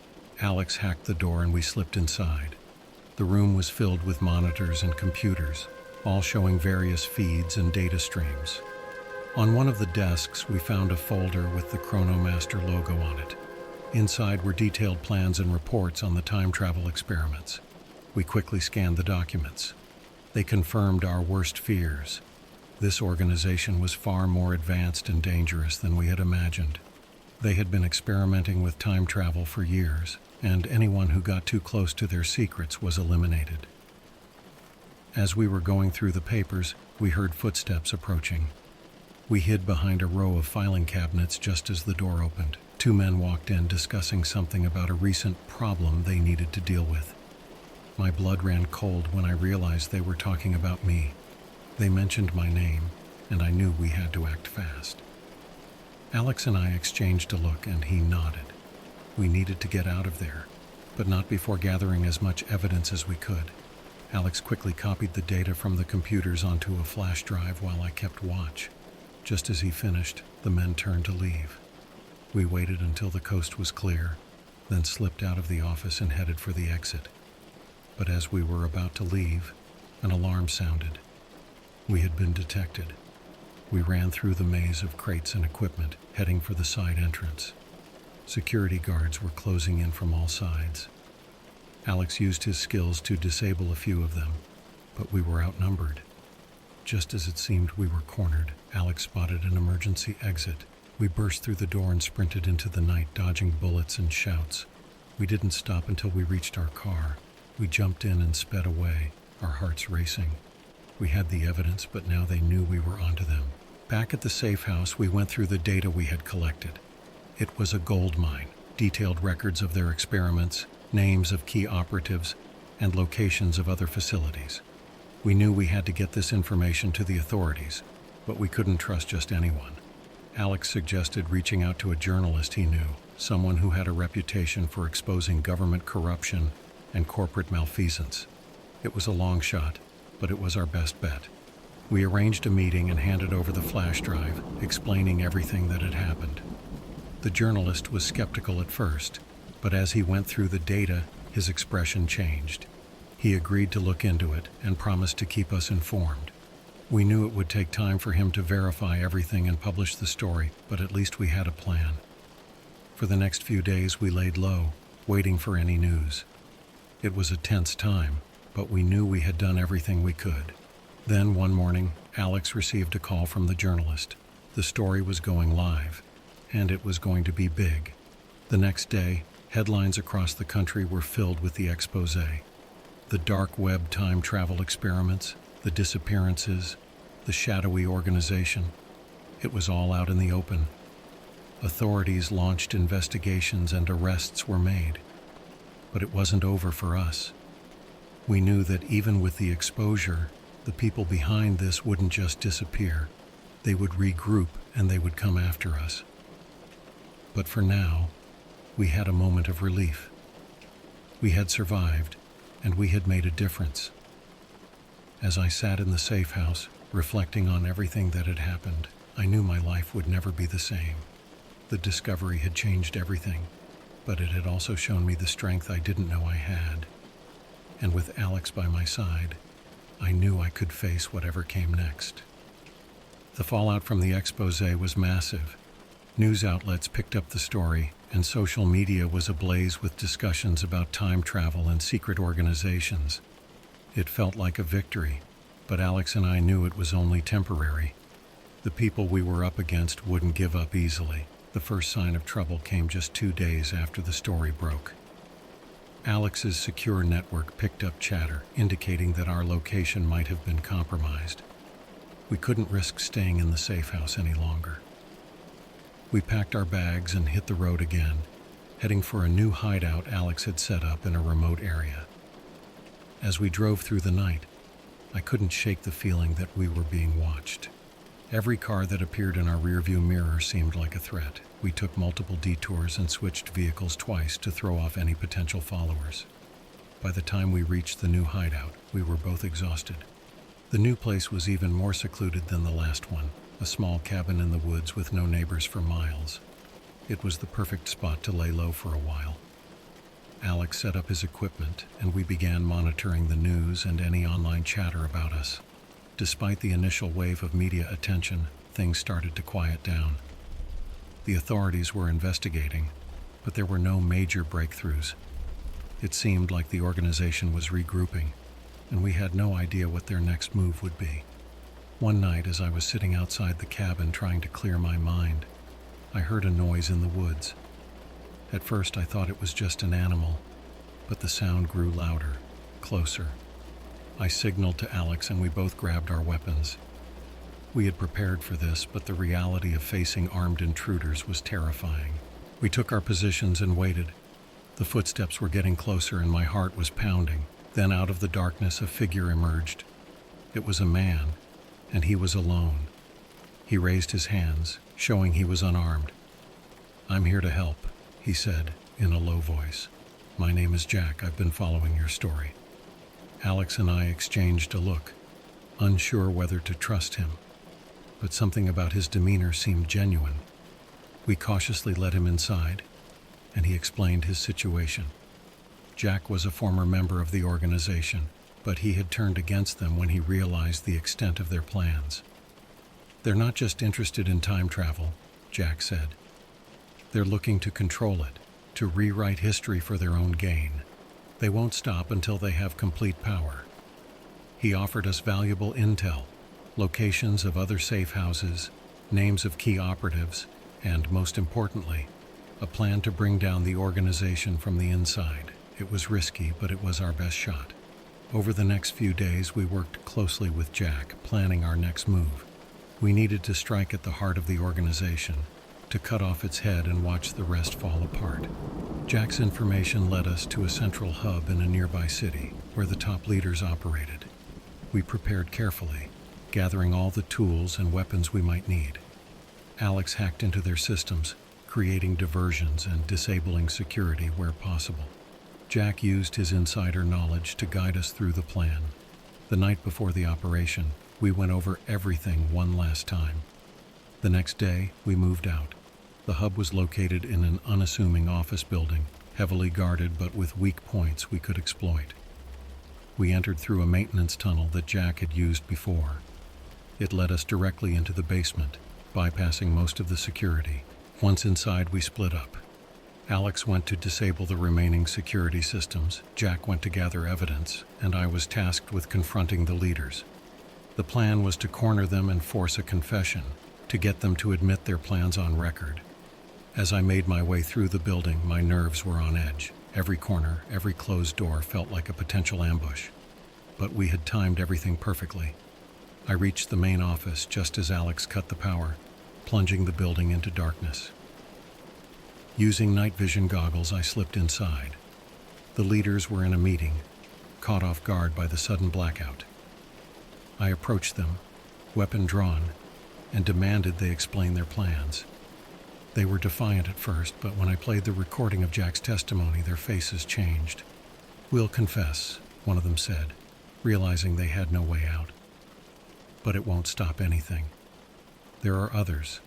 Alex hacked the door and we slipped inside. The room was filled with monitors and computers, all showing various feeds and data streams. On one of the desks, we found a folder with the Chronomaster logo on it. Inside were detailed plans and reports on the time travel experiments. We quickly scanned the documents. They confirmed our worst fears. This organization was far more advanced and dangerous than we had imagined. They had been experimenting with time travel for years, and anyone who got too close to their secrets was eliminated. As we were going through the papers, we heard footsteps approaching. We hid behind a row of filing cabinets just as the door opened. 2 men walked in discussing something about a recent problem they needed to deal with. My blood ran cold when I realized they were talking about me. They mentioned my name, and I knew we had to act fast. Alex and I exchanged a look, and he nodded. We needed to get out of there, but not before gathering as much evidence as we could. Alex quickly copied the data from the computers onto a flash drive while I kept watch. Just as he finished, the men turned to leave. We waited until the coast was clear, then slipped out of the office and headed for the exit. But as we were about to leave, an alarm sounded. We had been detected. We ran through the maze of crates and equipment, heading for the side entrance. Security guards were closing in from all sides. Alex used his skills to disable a few of them, but we were outnumbered. Just as it seemed we were cornered, Alex spotted an emergency exit. We burst through the door and sprinted into the night, dodging bullets and shouts. We didn't stop until we reached our car. We jumped in and sped away, our hearts racing. We had the evidence, but now they knew we were onto them. Back at the safe house, we went through the data we had collected. It was a gold mine, detailed records of their experiments, names of key operatives, and locations of other facilities. We knew we had to get this information to the authorities, but we couldn't trust just anyone. Alex suggested reaching out to a journalist he knew, someone who had a reputation for exposing government corruption and corporate malfeasance. It was a long shot, but it was our best bet. We arranged a meeting and handed over the flash drive, explaining everything that had happened. The journalist was skeptical at first, but as he went through the data, his expression changed. He agreed to look into it and promised to keep us informed. We knew it would take time for him to verify everything and publish the story, but at least we had a plan. For the next few days, we laid low, waiting for any news. It was a tense time, but we knew we had done everything we could. Then, one morning, Alex received a call from the journalist. The story was going live, and it was going to be big. The next day, headlines across the country were filled with the expose. The dark web time travel experiments, the disappearances, the shadowy organization. It was all out in the open. Authorities launched investigations and arrests were made. But it wasn't over for us. We knew that even with the exposure, the people behind this wouldn't just disappear. They would regroup and they would come after us. But for now, we had a moment of relief. We had survived, and we had made a difference. As I sat in the safe house, reflecting on everything that had happened, I knew my life would never be the same. The discovery had changed everything, but it had also shown me the strength I didn't know I had. And with Alex by my side, I knew I could face whatever came next. The fallout from the expose was massive. News outlets picked up the story, and social media was ablaze with discussions about time travel and secret organizations. It felt like a victory, but Alex and I knew it was only temporary. The people we were up against wouldn't give up easily. The first sign of trouble came just 2 days after the story broke. Alex's secure network picked up chatter, indicating that our location might have been compromised. We couldn't risk staying in the safe house any longer. We packed our bags and hit the road again, heading for a new hideout Alex had set up in a remote area. As we drove through the night, I couldn't shake the feeling that we were being watched. Every car that appeared in our rearview mirror seemed like a threat. We took multiple detours and switched vehicles twice to throw off any potential followers. By the time we reached the new hideout, we were both exhausted. The new place was even more secluded than the last one, a small cabin in the woods with no neighbors for miles. It was the perfect spot to lay low for a while. Alex set up his equipment, and we began monitoring the news and any online chatter about us. Despite the initial wave of media attention, things started to quiet down. The authorities were investigating, but there were no major breakthroughs. It seemed like the organization was regrouping, and we had no idea what their next move would be. One night, as I was sitting outside the cabin trying to clear my mind, I heard a noise in the woods. At first, I thought it was just an animal, but the sound grew louder, closer. I signaled to Alex and we both grabbed our weapons. We had prepared for this, but the reality of facing armed intruders was terrifying. We took our positions and waited. The footsteps were getting closer and my heart was pounding. Then out of the darkness, a figure emerged. It was a man, and he was alone. He raised his hands, showing he was unarmed. "I'm here to help," he said in a low voice. "My name is Jack. I've been following your story." Alex and I exchanged a look, unsure whether to trust him, but something about his demeanor seemed genuine. We cautiously let him inside, and he explained his situation. Jack was a former member of the organization, but he had turned against them when he realized the extent of their plans. "They're not just interested in time travel," Jack said. They're looking to control it, to rewrite history for their own gain. They won't stop until they have complete power. He offered us valuable intel, locations of other safe houses, names of key operatives, and, most importantly, a plan to bring down the organization from the inside. It was risky, but it was our best shot. Over the next few days, we worked closely with Jack, planning our next move. We needed to strike at the heart of the organization, to cut off its head and watch the rest fall apart. Jack's information led us to a central hub in a nearby city, where the top leaders operated. We prepared carefully, gathering all the tools and weapons we might need. Alex hacked into their systems, creating diversions and disabling security where possible. Jack used his insider knowledge to guide us through the plan. The night before the operation, we went over everything one last time. The next day, we moved out. The hub was located in an unassuming office building, heavily guarded but with weak points we could exploit. We entered through a maintenance tunnel that Jack had used before. It led us directly into the basement, bypassing most of the security. Once inside, we split up. Alex went to disable the remaining security systems, Jack went to gather evidence, and I was tasked with confronting the leaders. The plan was to corner them and force a confession, to get them to admit their plans on record. As I made my way through the building, my nerves were on edge. Every corner, every closed door felt like a potential ambush. But we had timed everything perfectly. I reached the main office just as Alex cut the power, plunging the building into darkness. Using night vision goggles, I slipped inside. The leaders were in a meeting, caught off guard by the sudden blackout. I approached them, weapon drawn, and demanded they explain their plans. They were defiant at first, but when I played the recording of Jack's testimony, their faces changed. "We'll confess," one of them said, realizing they had no way out. "But it won't stop anything. There are others,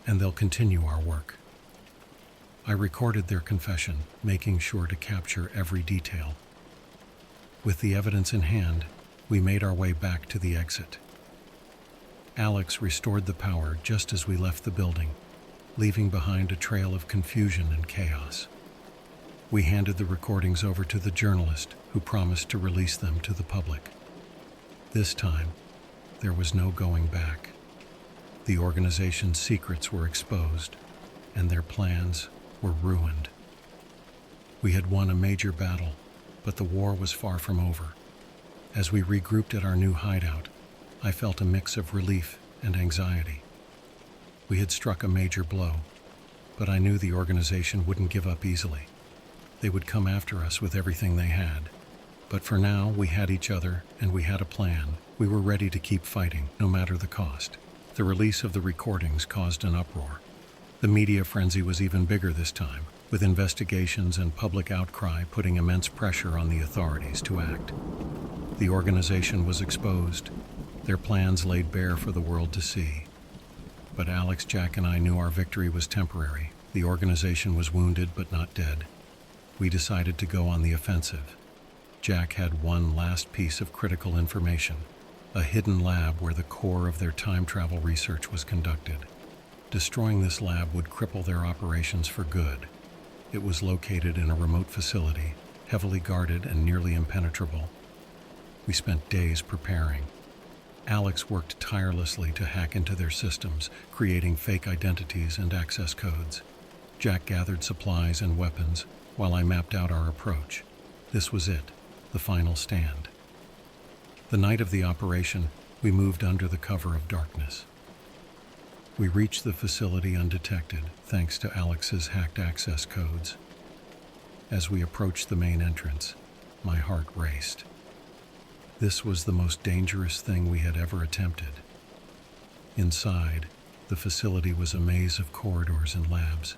and they'll continue our work." I recorded their confession, making sure to capture every detail. With the evidence in hand, we made our way back to the exit. Alex restored the power just as we left the building, leaving behind a trail of confusion and chaos. We handed the recordings over to the journalist, who promised to release them to the public. This time, there was no going back. The organization's secrets were exposed, and their plans were ruined. We had won a major battle, but the war was far from over. As we regrouped at our new hideout, I felt a mix of relief and anxiety. We had struck a major blow, but I knew the organization wouldn't give up easily. They would come after us with everything they had. But for now, we had each other, and we had a plan. We were ready to keep fighting, no matter the cost. The release of the recordings caused an uproar. The media frenzy was even bigger this time, with investigations and public outcry putting immense pressure on the authorities to act. The organization was exposed, their plans laid bare for the world to see. But Alex, Jack, and I knew our victory was temporary. The organization was wounded but not dead. We decided to go on the offensive. Jack had one last piece of critical information, a hidden lab where the core of their time travel research was conducted. Destroying this lab would cripple their operations for good. It was located in a remote facility, heavily guarded and nearly impenetrable. We spent days preparing. Alex worked tirelessly to hack into their systems, creating fake identities and access codes. Jack gathered supplies and weapons, while I mapped out our approach. This was it, the final stand. The night of the operation, we moved under the cover of darkness. We reached the facility undetected, thanks to Alex's hacked access codes. As we approached the main entrance, my heart raced. This was the most dangerous thing we had ever attempted. Inside, the facility was a maze of corridors and labs.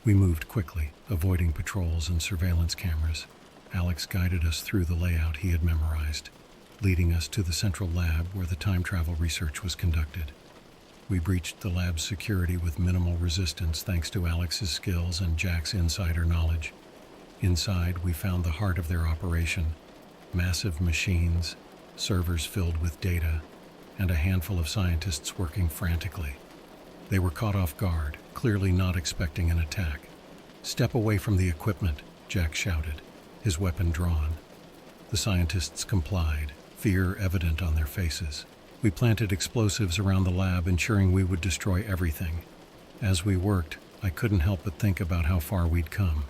We moved quickly, avoiding patrols and surveillance cameras. Alex guided us through the layout he had memorized, leading us to the central lab where the time travel research was conducted. We breached the lab's security with minimal resistance thanks to Alex's skills and Jack's insider knowledge. Inside, we found the heart of their operation: massive machines, servers filled with data, and a handful of scientists working frantically. They were caught off guard, clearly not expecting an attack. "Step away from the equipment," Jack shouted, his weapon drawn. The scientists complied, fear evident on their faces. We planted explosives around the lab, ensuring we would destroy everything. As we worked, I couldn't help but think about how far we'd come.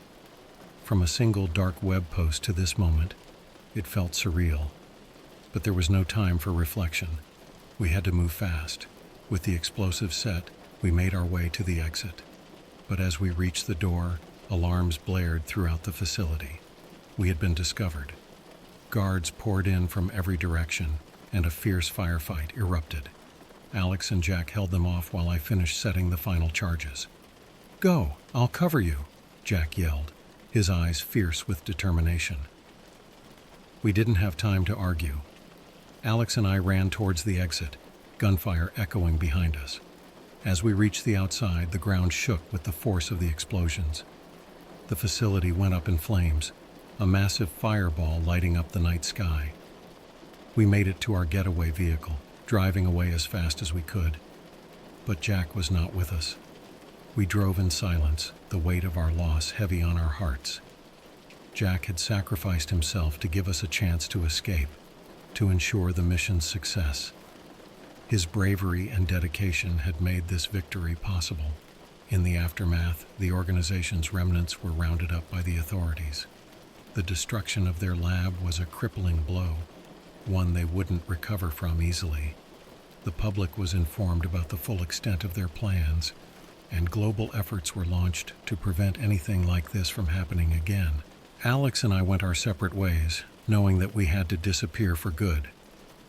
From a single dark web post to this moment, it felt surreal. But there was no time for reflection. We had to move fast. With the explosive set, we made our way to the exit. But as we reached the door, alarms blared throughout the facility. We had been discovered. Guards poured in from every direction, and a fierce firefight erupted. Alex and Jack held them off while I finished setting the final charges. "Go, I'll cover you," Jack yelled, his eyes fierce with determination. We didn't have time to argue. Alex and I ran towards the exit, gunfire echoing behind us. As we reached the outside, the ground shook with the force of the explosions. The facility went up in flames, a massive fireball lighting up the night sky. We made it to our getaway vehicle, driving away as fast as we could. But Jack was not with us. We drove in silence, the weight of our loss heavy on our hearts. Jack had sacrificed himself to give us a chance to escape, to ensure the mission's success. His bravery and dedication had made this victory possible. In the aftermath, the organization's remnants were rounded up by the authorities. The destruction of their lab was a crippling blow, one they wouldn't recover from easily. The public was informed about the full extent of their plans, and global efforts were launched to prevent anything like this from happening again. Alex and I went our separate ways, knowing that we had to disappear for good.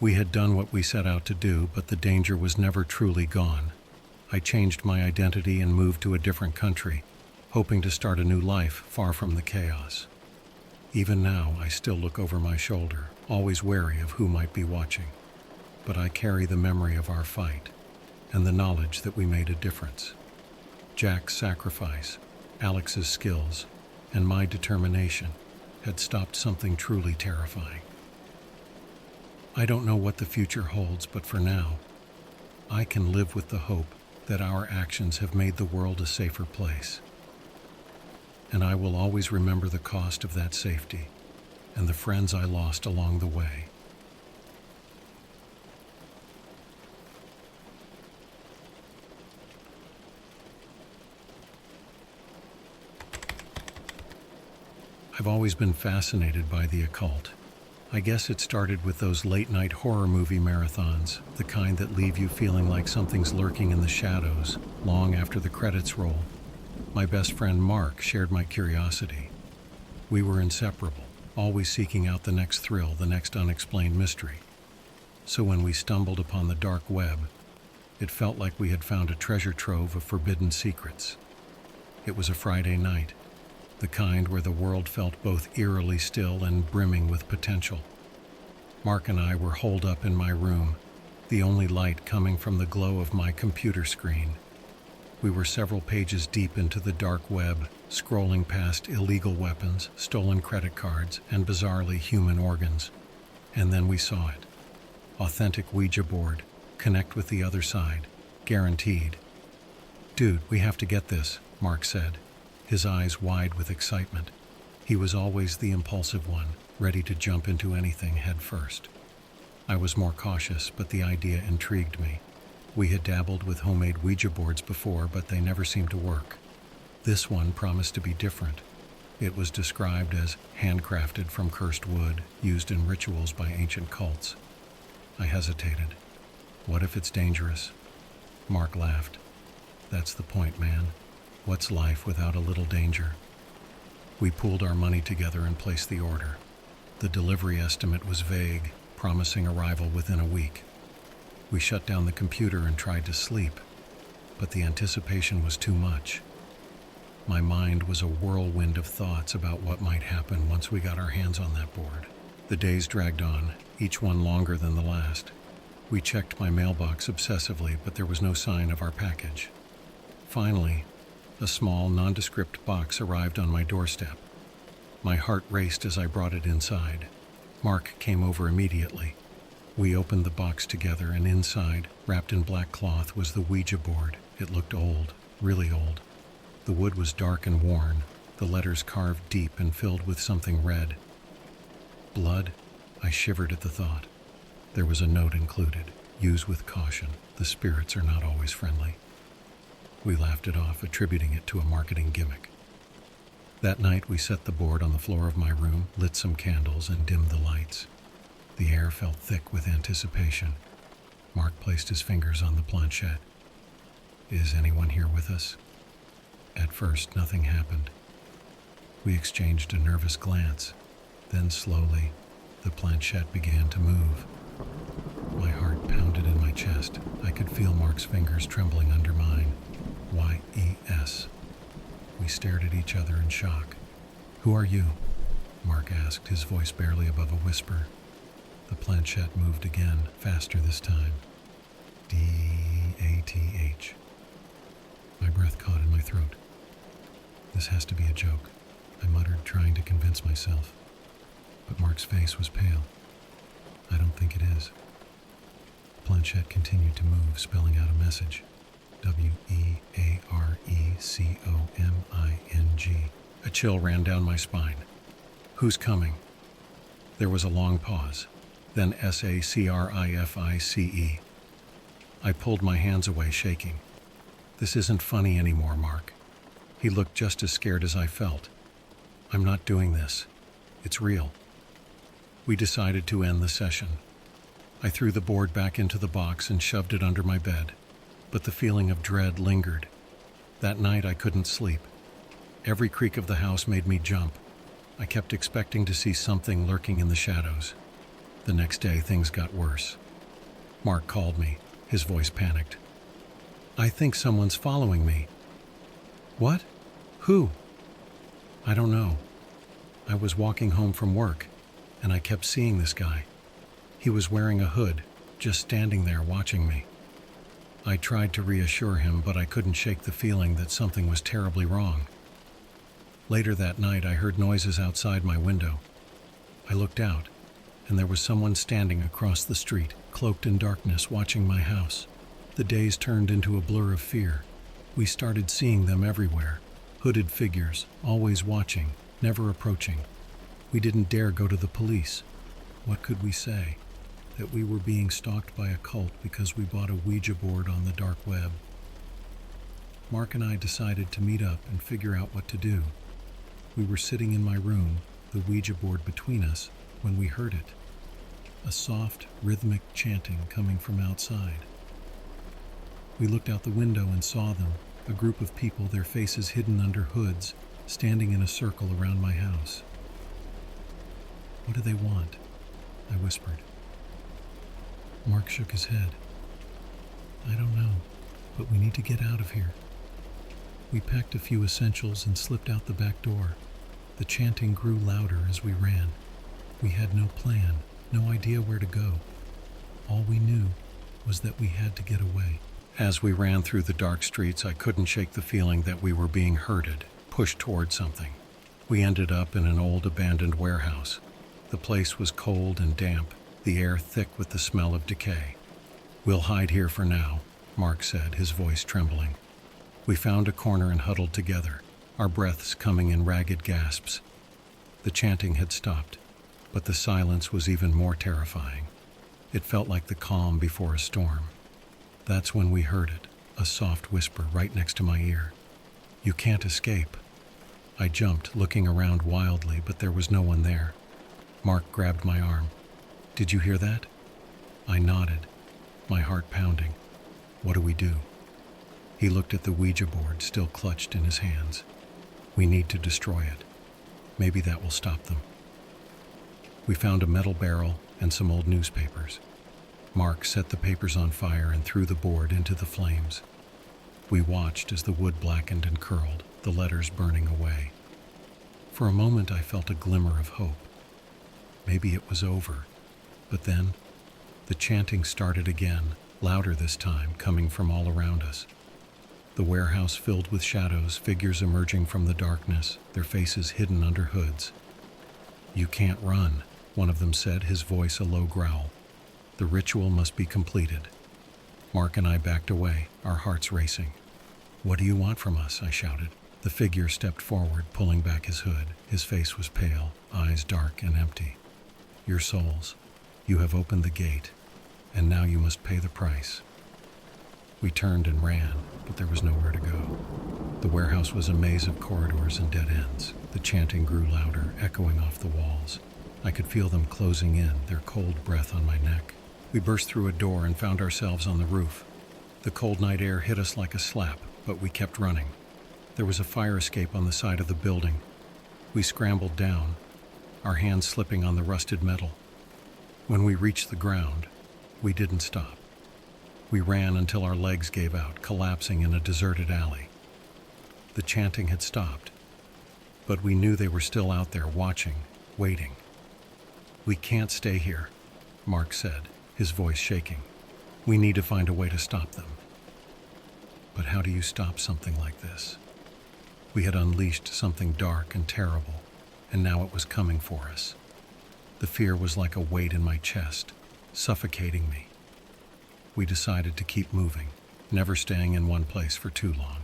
We had done what we set out to do, but the danger was never truly gone. I changed my identity and moved to a different country, hoping to start a new life far from the chaos. Even now, I still look over my shoulder, always wary of who might be watching. But I carry the memory of our fight, and the knowledge that we made a difference. Jack's sacrifice, Alex's skills, and my determination had stopped something truly terrifying. I don't know what the future holds, but for now, I can live with the hope that our actions have made the world a safer place. And I will always remember the cost of that safety and the friends I lost along the way. I've always been fascinated by the occult. I guess it started with those late-night horror movie marathons, the kind that leave you feeling like something's lurking in the shadows long after the credits roll. My best friend Mark shared my curiosity. We were inseparable, always seeking out the next thrill, the next unexplained mystery. So when we stumbled upon the dark web, it felt like we had found a treasure trove of forbidden secrets. It was a Friday night, the kind where the world felt both eerily still and brimming with potential. Mark and I were holed up in my room, the only light coming from the glow of my computer screen. We were several pages deep into the dark web, scrolling past illegal weapons, stolen credit cards, and bizarrely human organs. And then we saw it. Authentic Ouija board. Connect with the other side. Guaranteed. "Dude, we have to get this," Mark said, his eyes wide with excitement. He was always the impulsive one, ready to jump into anything head first. I was more cautious, but the idea intrigued me. We had dabbled with homemade Ouija boards before, but they never seemed to work. This one promised to be different. It was described as handcrafted from cursed wood, used in rituals by ancient cults. I hesitated. What if it's dangerous? Mark laughed. "That's the point, man. What's life without a little danger?" We pooled our money together and placed the order. The delivery estimate was vague, promising arrival within a week. We shut down the computer and tried to sleep, but the anticipation was too much. My mind was a whirlwind of thoughts about what might happen once we got our hands on that board. The days dragged on, each one longer than the last. We checked my mailbox obsessively, but there was no sign of our package. Finally, a small, nondescript box arrived on my doorstep. My heart raced as I brought it inside. Mark came over immediately. We opened the box together, and inside, wrapped in black cloth, was the Ouija board. It looked old, really old. The wood was dark and worn, the letters carved deep and filled with something red. Blood? I shivered at the thought. There was a note included. Use with caution. The spirits are not always friendly. We laughed it off, attributing it to a marketing gimmick. That night, we set the board on the floor of my room, lit some candles, and dimmed the lights. The air felt thick with anticipation. Mark placed his fingers on the planchette. Is anyone here with us? At first, nothing happened. We exchanged a nervous glance. Then slowly, the planchette began to move. My heart pounded in my chest. I could feel Mark's fingers trembling under mine. Y-E-S. We stared at each other in shock. Who are you? Mark asked, his voice barely above a whisper. The planchette moved again, faster this time. D-A-T-H. My breath caught in my throat. This has to be a joke, I muttered, trying to convince myself. But Mark's face was pale. I don't think it is. The planchette continued to move, spelling out a message. W-E-A-R-E-C-O-M-I-N-G. A chill ran down my spine. Who's coming? There was a long pause, then S-A-C-R-I-F-I-C-E. I pulled my hands away, shaking. This isn't funny anymore, Mark. He looked just as scared as I felt. I'm not doing this. It's real. We decided to end the session. I threw the board back into the box and shoved it under my bed, but the feeling of dread lingered. That night I couldn't sleep. Every creak of the house made me jump. I kept expecting to see something lurking in the shadows. The next day, things got worse. Mark called me, his voice panicked. I think someone's following me. What? Who? I don't know. I was walking home from work, and I kept seeing this guy. He was wearing a hood, just standing there watching me. I tried to reassure him, but I couldn't shake the feeling that something was terribly wrong. Later that night, I heard noises outside my window. I looked out, and there was someone standing across the street, cloaked in darkness, watching my house. The days turned into a blur of fear. We started seeing them everywhere. Hooded figures, always watching, never approaching. We didn't dare go to the police. What could we say? That we were being stalked by a cult because we bought a Ouija board on the dark web. Mark and I decided to meet up and figure out what to do. We were sitting in my room, the Ouija board between us, when we heard it. A soft, rhythmic chanting coming from outside. We looked out the window and saw them, a group of people, their faces hidden under hoods, standing in a circle around my house. What do they want? I whispered. Mark shook his head. I don't know, but we need to get out of here. We packed a few essentials and slipped out the back door. The chanting grew louder as we ran. We had no plan, no idea where to go. All we knew was that we had to get away. As we ran through the dark streets, I couldn't shake the feeling that we were being herded, pushed toward something. We ended up in an old abandoned warehouse. The place was cold and damp, the air thick with the smell of decay. We'll hide here for now, Mark said, his voice trembling. We found a corner and huddled together, our breaths coming in ragged gasps. The chanting had stopped, but the silence was even more terrifying. It felt like the calm before a storm. That's when we heard it, a soft whisper right next to my ear. You can't escape. I jumped, looking around wildly, but there was no one there. Mark grabbed my arm. Did you hear that? I nodded, my heart pounding. What do we do? He looked at the Ouija board, still clutched in his hands. We need to destroy it. Maybe that will stop them. We found a metal barrel and some old newspapers. Mark set the papers on fire and threw the board into the flames. We watched as the wood blackened and curled, the letters burning away. For a moment I felt a glimmer of hope. Maybe it was over. But then, the chanting started again, louder this time, coming from all around us. The warehouse filled with shadows, figures emerging from the darkness, their faces hidden under hoods. You can't run, one of them said, his voice a low growl. The ritual must be completed. Mark and I backed away, our hearts racing. "What do you want from us?" I shouted. The figure stepped forward, pulling back his hood. His face was pale, eyes dark and empty. "Your souls. You have opened the gate, and now you must pay the price." We turned and ran, but there was nowhere to go. The warehouse was a maze of corridors and dead ends. The chanting grew louder, echoing off the walls. I could feel them closing in, their cold breath on my neck. We burst through a door and found ourselves on the roof. The cold night air hit us like a slap, but we kept running. There was a fire escape on the side of the building. We scrambled down, our hands slipping on the rusted metal. When we reached the ground, we didn't stop. We ran until our legs gave out, collapsing in a deserted alley. The chanting had stopped, but we knew they were still out there watching, waiting. "We can't stay here," Mark said, his voice shaking. "We need to find a way to stop them." But how do you stop something like this? We had unleashed something dark and terrible, and now it was coming for us. The fear was like a weight in my chest, suffocating me. We decided to keep moving, never staying in one place for too long.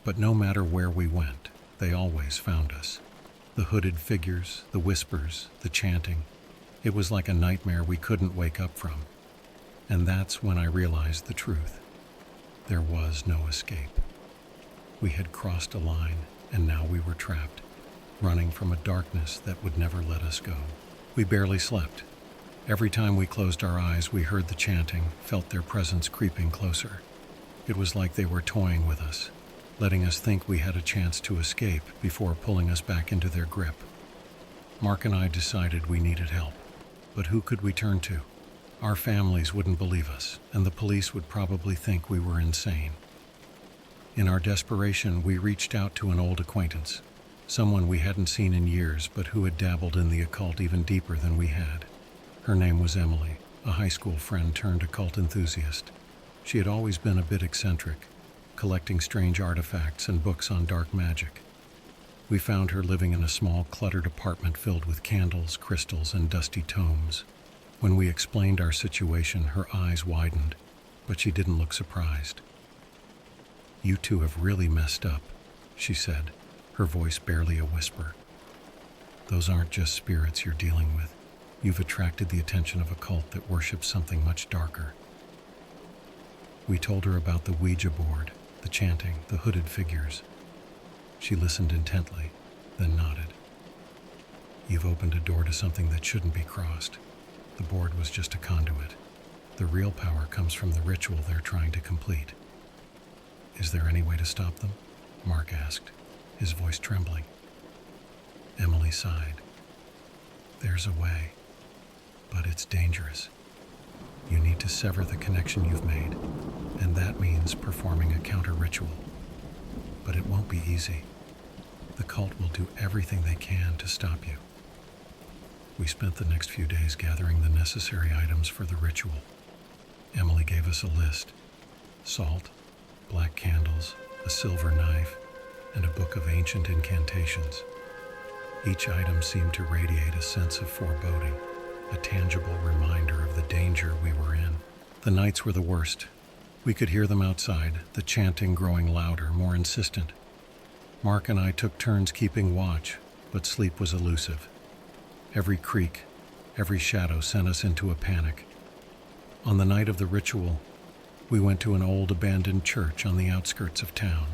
But no matter where we went, they always found us. The hooded figures, the whispers, the chanting. It was like a nightmare we couldn't wake up from. And that's when I realized the truth. There was no escape. We had crossed a line, and now we were trapped, running from a darkness that would never let us go. We barely slept. Every time we closed our eyes, we heard the chanting, felt their presence creeping closer. It was like they were toying with us, letting us think we had a chance to escape before pulling us back into their grip. Mark and I decided we needed help. But who could we turn to? Our families wouldn't believe us, and the police would probably think we were insane. In our desperation, we reached out to an old acquaintance, someone we hadn't seen in years, but who had dabbled in the occult even deeper than we had. Her name was Emily, a high school friend turned occult enthusiast. She had always been a bit eccentric, collecting strange artifacts and books on dark magic. We found her living in a small, cluttered apartment filled with candles, crystals, and dusty tomes. When we explained our situation, her eyes widened, but she didn't look surprised. "You two have really messed up," she said, her voice barely a whisper. "Those aren't just spirits you're dealing with. You've attracted the attention of a cult that worships something much darker." We told her about the Ouija board, the chanting, the hooded figures. She listened intently, then nodded. "You've opened a door to something that shouldn't be crossed. The board was just a conduit. The real power comes from the ritual they're trying to complete." "Is there any way to stop them?" Mark asked, his voice trembling. Emily sighed. "There's a way, but it's dangerous. You need to sever the connection you've made, and that means performing a counter-ritual. But it won't be easy. The cult will do everything they can to stop you." We spent the next few days gathering the necessary items for the ritual. Emily gave us a list: salt, black candles, a silver knife, and a book of ancient incantations. Each item seemed to radiate a sense of foreboding, a tangible reminder of the danger we were in. The nights were the worst. We could hear them outside, the chanting growing louder, more insistent. Mark and I took turns keeping watch, but sleep was elusive. Every creak, every shadow sent us into a panic. On the night of the ritual, we went to an old abandoned church on the outskirts of town.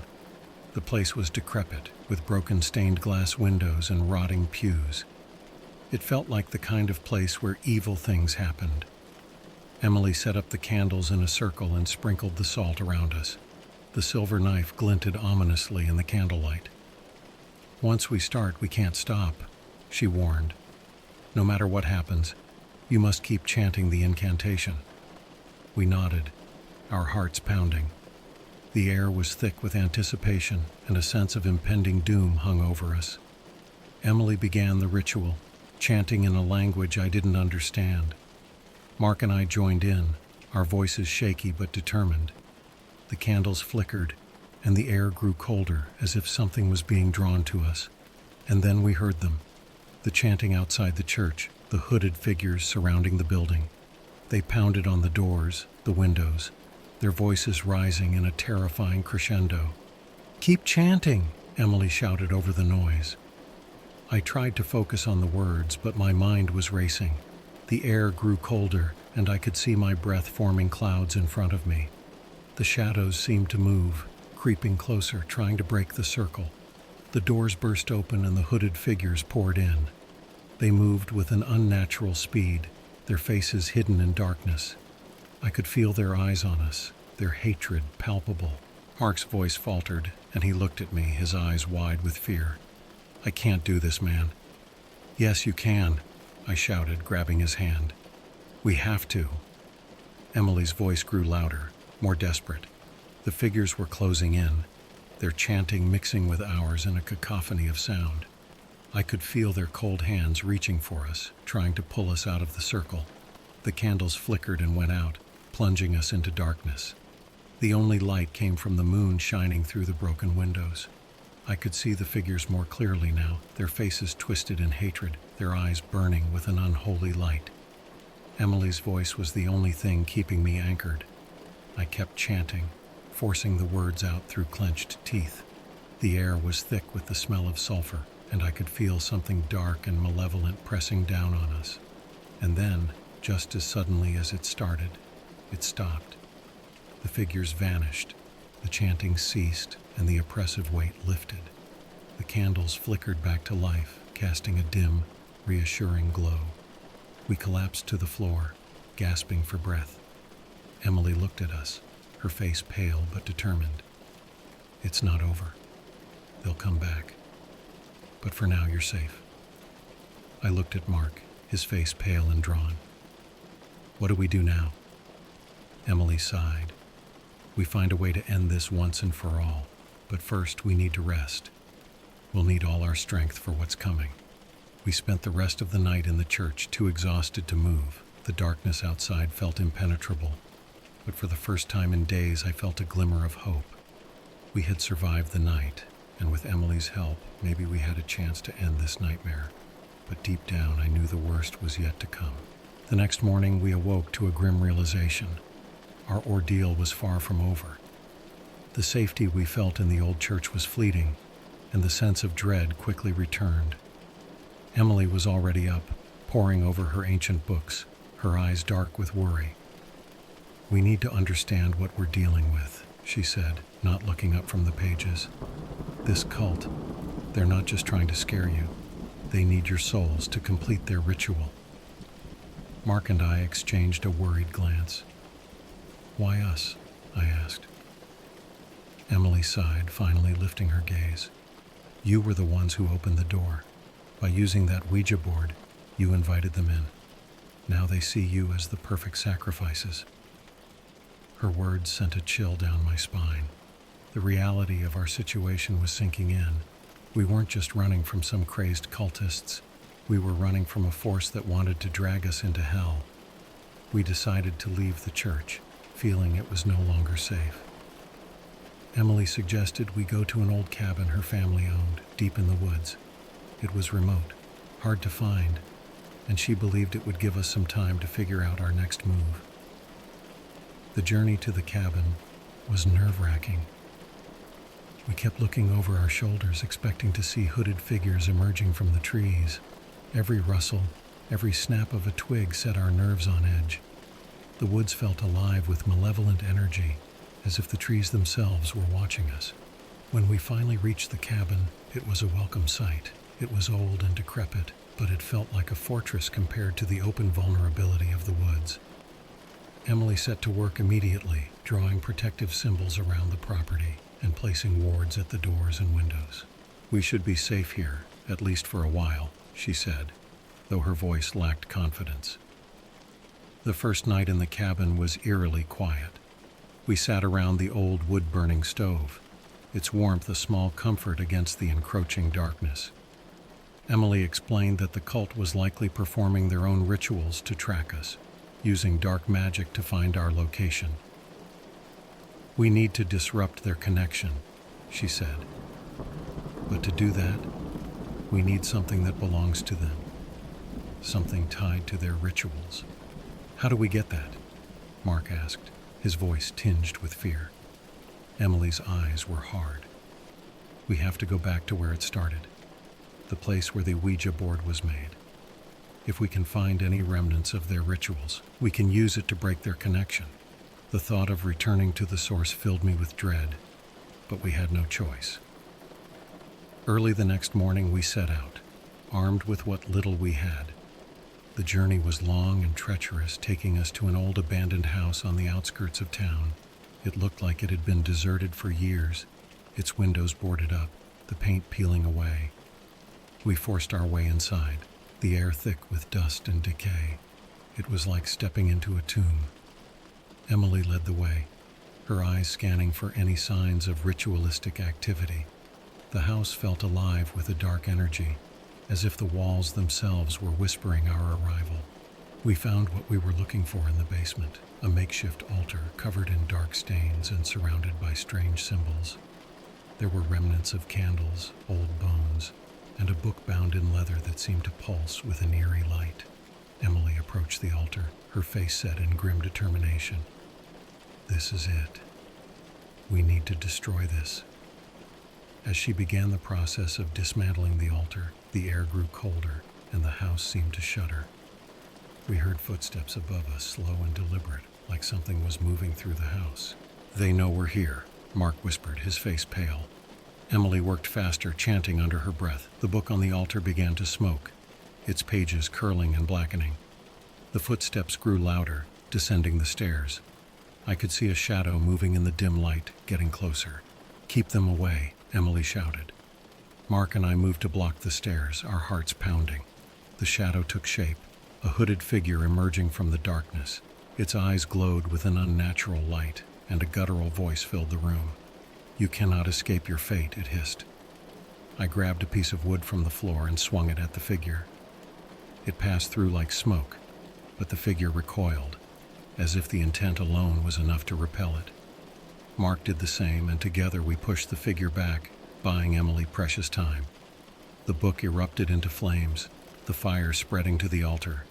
The place was decrepit, with broken stained glass windows and rotting pews. It felt like the kind of place where evil things happened. Emily set up the candles in a circle and sprinkled the salt around us. The silver knife glinted ominously in the candlelight. "Once we start, we can't stop," she warned. "No matter what happens, you must keep chanting the incantation." We nodded, our hearts pounding. The air was thick with anticipation, and a sense of impending doom hung over us. Emily began the ritual, chanting in a language I didn't understand. Mark and I joined in, our voices shaky but determined. The candles flickered, and the air grew colder, as if something was being drawn to us. And then we heard them, the chanting outside the church, the hooded figures surrounding the building. They pounded on the doors, the windows, their voices rising in a terrifying crescendo. "Keep chanting," Emily shouted over the noise. I tried to focus on the words, but my mind was racing. The air grew colder, and I could see my breath forming clouds in front of me. The shadows seemed to move, creeping closer, trying to break the circle. The doors burst open and the hooded figures poured in. They moved with an unnatural speed, their faces hidden in darkness. I could feel their eyes on us, their hatred palpable. Mark's voice faltered, and he looked at me, his eyes wide with fear. "I can't do this, man." "Yes, you can," I shouted, grabbing his hand. "We have to." Emily's voice grew louder, more desperate. The figures were closing in, their chanting mixing with ours in a cacophony of sound. I could feel their cold hands reaching for us, trying to pull us out of the circle. The candles flickered and went out, plunging us into darkness. The only light came from the moon shining through the broken windows. I could see the figures more clearly now, their faces twisted in hatred, their eyes burning with an unholy light. Emily's voice was the only thing keeping me anchored. I kept chanting, forcing the words out through clenched teeth. The air was thick with the smell of sulfur, and I could feel something dark and malevolent pressing down on us. And then, just as suddenly as it started, it stopped. The figures vanished, the chanting ceased, and the oppressive weight lifted. The candles flickered back to life, casting a dim, reassuring glow. We collapsed to the floor, gasping for breath. Emily looked at us, her face pale but determined. "It's not over. They'll come back. But for now, you're safe." I looked at Mark, his face pale and drawn. "What do we do now?" Emily sighed. "We find a way to end this once and for all. But first, we need to rest. We'll need all our strength for what's coming." We spent the rest of the night in the church, too exhausted to move. The darkness outside felt impenetrable. But for the first time in days, I felt a glimmer of hope. We had survived the night, and with Emily's help, maybe we had a chance to end this nightmare. But deep down, I knew the worst was yet to come. The next morning, we awoke to a grim realization. Our ordeal was far from over. The safety we felt in the old church was fleeting, and the sense of dread quickly returned. Emily was already up, poring over her ancient books, her eyes dark with worry. "We need to understand what we're dealing with," she said, not looking up from the pages. "This cult, they're not just trying to scare you. They need your souls to complete their ritual." Mark and I exchanged a worried glance. "Why us?" I asked. Emily sighed, finally lifting her gaze. "You were the ones who opened the door. By using that Ouija board, you invited them in. Now they see you as the perfect sacrifices." Her words sent a chill down my spine. The reality of our situation was sinking in. We weren't just running from some crazed cultists. We were running from a force that wanted to drag us into hell. We decided to leave the church, feeling it was no longer safe. Emily suggested we go to an old cabin her family owned, deep in the woods. It was remote, hard to find, and she believed it would give us some time to figure out our next move. The journey to the cabin was nerve-wracking. We kept looking over our shoulders, expecting to see hooded figures emerging from the trees. Every rustle, every snap of a twig set our nerves on edge. The woods felt alive with malevolent energy, as if the trees themselves were watching us. When we finally reached the cabin, it was a welcome sight. It was old and decrepit, but it felt like a fortress compared to the open vulnerability of the woods. Emily set to work immediately, drawing protective symbols around the property and placing wards at the doors and windows. "We should be safe here, at least for a while," she said, though her voice lacked confidence. The first night in the cabin was eerily quiet. We sat around the old wood-burning stove, its warmth a small comfort against the encroaching darkness. Emily explained that the cult was likely performing their own rituals to track us, using dark magic to find our location. "We need to disrupt their connection," she said. "But to do that, we need something that belongs to them, something tied to their rituals." "How do we get that?" Mark asked, his voice tinged with fear. Emily's eyes were hard. We have to go back to where it started, the place where the Ouija board was made. If we can find any remnants of their rituals, we can use it to break their connection. The thought of returning to the source filled me with dread, but we had no choice. Early the next morning we set out, armed with what little we had. The journey was long and treacherous, taking us to an old abandoned house on the outskirts of town. It looked like it had been deserted for years, its windows boarded up, the paint peeling away. We forced our way inside, the air thick with dust and decay. It was like stepping into a tomb. Emily led the way, her eyes scanning for any signs of ritualistic activity. The house felt alive with a dark energy, as if the walls themselves were whispering our arrival. We found what we were looking for in the basement, a makeshift altar covered in dark stains and surrounded by strange symbols. There were remnants of candles, old bones, and a book bound in leather that seemed to pulse with an eerie light. Emily approached the altar, her face set in grim determination. This is it. We need to destroy this. As she began the process of dismantling the altar, the air grew colder and the house seemed to shudder. We heard footsteps above us, slow and deliberate, like something was moving through the house. "They know we're here," Mark whispered, his face pale. Emily worked faster, chanting under her breath. The book on the altar began to smoke, its pages curling and blackening. The footsteps grew louder, descending the stairs. I could see a shadow moving in the dim light, getting closer. "Keep them away," Emily shouted. Mark and I moved to block the stairs, our hearts pounding. The shadow took shape, a hooded figure emerging from the darkness. Its eyes glowed with an unnatural light, and a guttural voice filled the room. "You cannot escape your fate," it hissed. I grabbed a piece of wood from the floor and swung it at the figure. It passed through like smoke, but the figure recoiled, as if the intent alone was enough to repel it. Mark did the same, and together we pushed the figure back, buying Emily precious time. The book erupted into flames, the fire spreading to the altar.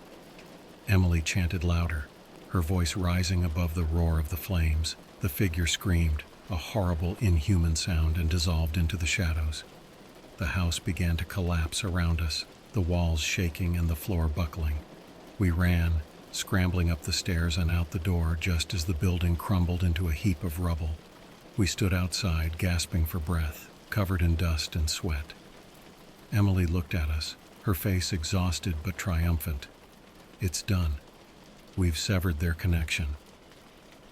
Emily chanted louder, her voice rising above the roar of the flames. The figure screamed, a horrible, inhuman sound, and dissolved into the shadows. The house began to collapse around us, the walls shaking and the floor buckling. We ran, scrambling up the stairs and out the door just as the building crumbled into a heap of rubble. We stood outside, gasping for breath, covered in dust and sweat. Emily looked at us, her face exhausted but triumphant. "It's done. We've severed their connection."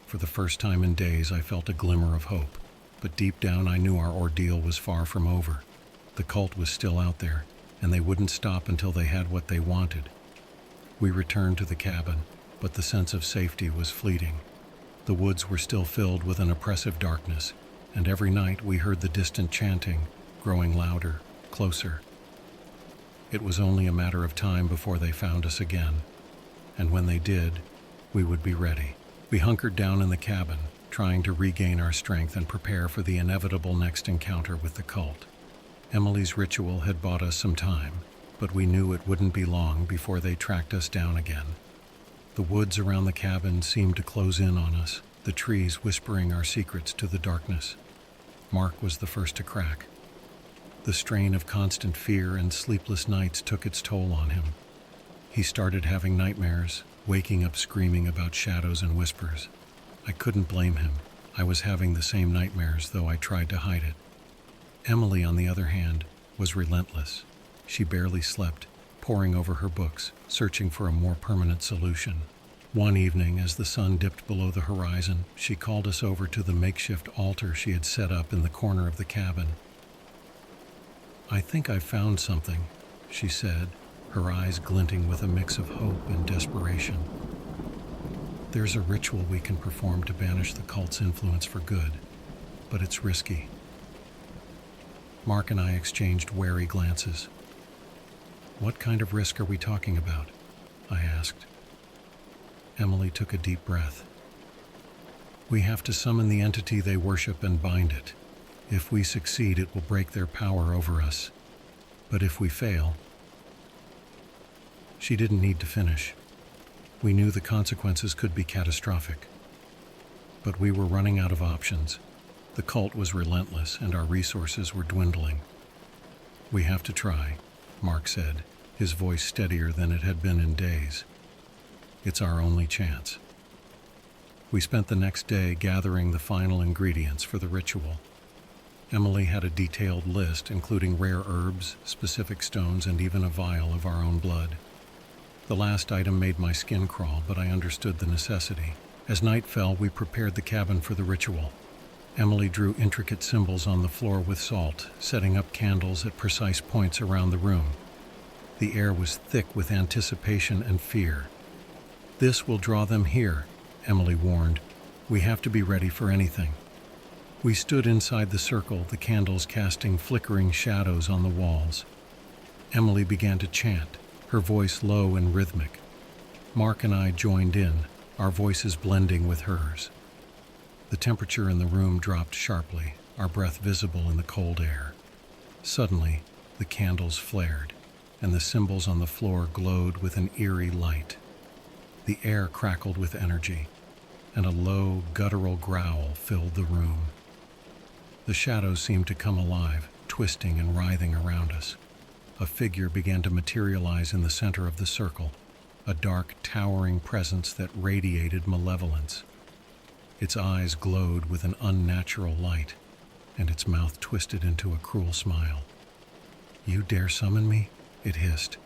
For the first time in days, I felt a glimmer of hope, but deep down I knew our ordeal was far from over. The cult was still out there, and they wouldn't stop until they had what they wanted. We returned to the cabin, but the sense of safety was fleeting. The woods were still filled with an oppressive darkness, and every night we heard the distant chanting, growing louder, closer. It was only a matter of time before they found us again, and when they did, we would be ready. We hunkered down in the cabin, trying to regain our strength and prepare for the inevitable next encounter with the cult. Emily's ritual had bought us some time, but we knew it wouldn't be long before they tracked us down again. The woods around the cabin seemed to close in on us, the trees whispering our secrets to the darkness. Mark was the first to crack. The strain of constant fear and sleepless nights took its toll on him. He started having nightmares, waking up screaming about shadows and whispers. I couldn't blame him. I was having the same nightmares, though I tried to hide it. Emily, on the other hand, was relentless. She barely slept, poring over her books, searching for a more permanent solution. One evening, as the sun dipped below the horizon, she called us over to the makeshift altar she had set up in the corner of the cabin. "I think I've found something," she said, her eyes glinting with a mix of hope and desperation. "There's a ritual we can perform to banish the cult's influence for good, but it's risky." Mark and I exchanged wary glances. "What kind of risk are we talking about?" I asked. Emily took a deep breath. "We have to summon the entity they worship and bind it. If we succeed, it will break their power over us. But if we fail..." She didn't need to finish. We knew the consequences could be catastrophic. But we were running out of options. The cult was relentless and our resources were dwindling. "We have to try," Mark said, his voice steadier than it had been in days. "It's our only chance." We spent the next day gathering the final ingredients for the ritual. Emily had a detailed list, including rare herbs, specific stones, and even a vial of our own blood. The last item made my skin crawl, but I understood the necessity. As night fell, we prepared the cabin for the ritual. Emily drew intricate symbols on the floor with salt, setting up candles at precise points around the room. The air was thick with anticipation and fear. "This will draw them here," Emily warned. "We have to be ready for anything." We stood inside the circle, the candles casting flickering shadows on the walls. Emily began to chant, her voice low and rhythmic. Mark and I joined in, our voices blending with hers. The temperature in the room dropped sharply, our breath visible in the cold air. Suddenly, the candles flared, and the symbols on the floor glowed with an eerie light. The air crackled with energy, and a low, guttural growl filled the room. The shadows seemed to come alive, twisting and writhing around us. A figure began to materialize in the center of the circle, a dark, towering presence that radiated malevolence. Its eyes glowed with an unnatural light, and its mouth twisted into a cruel smile. "You dare summon me?" it hissed,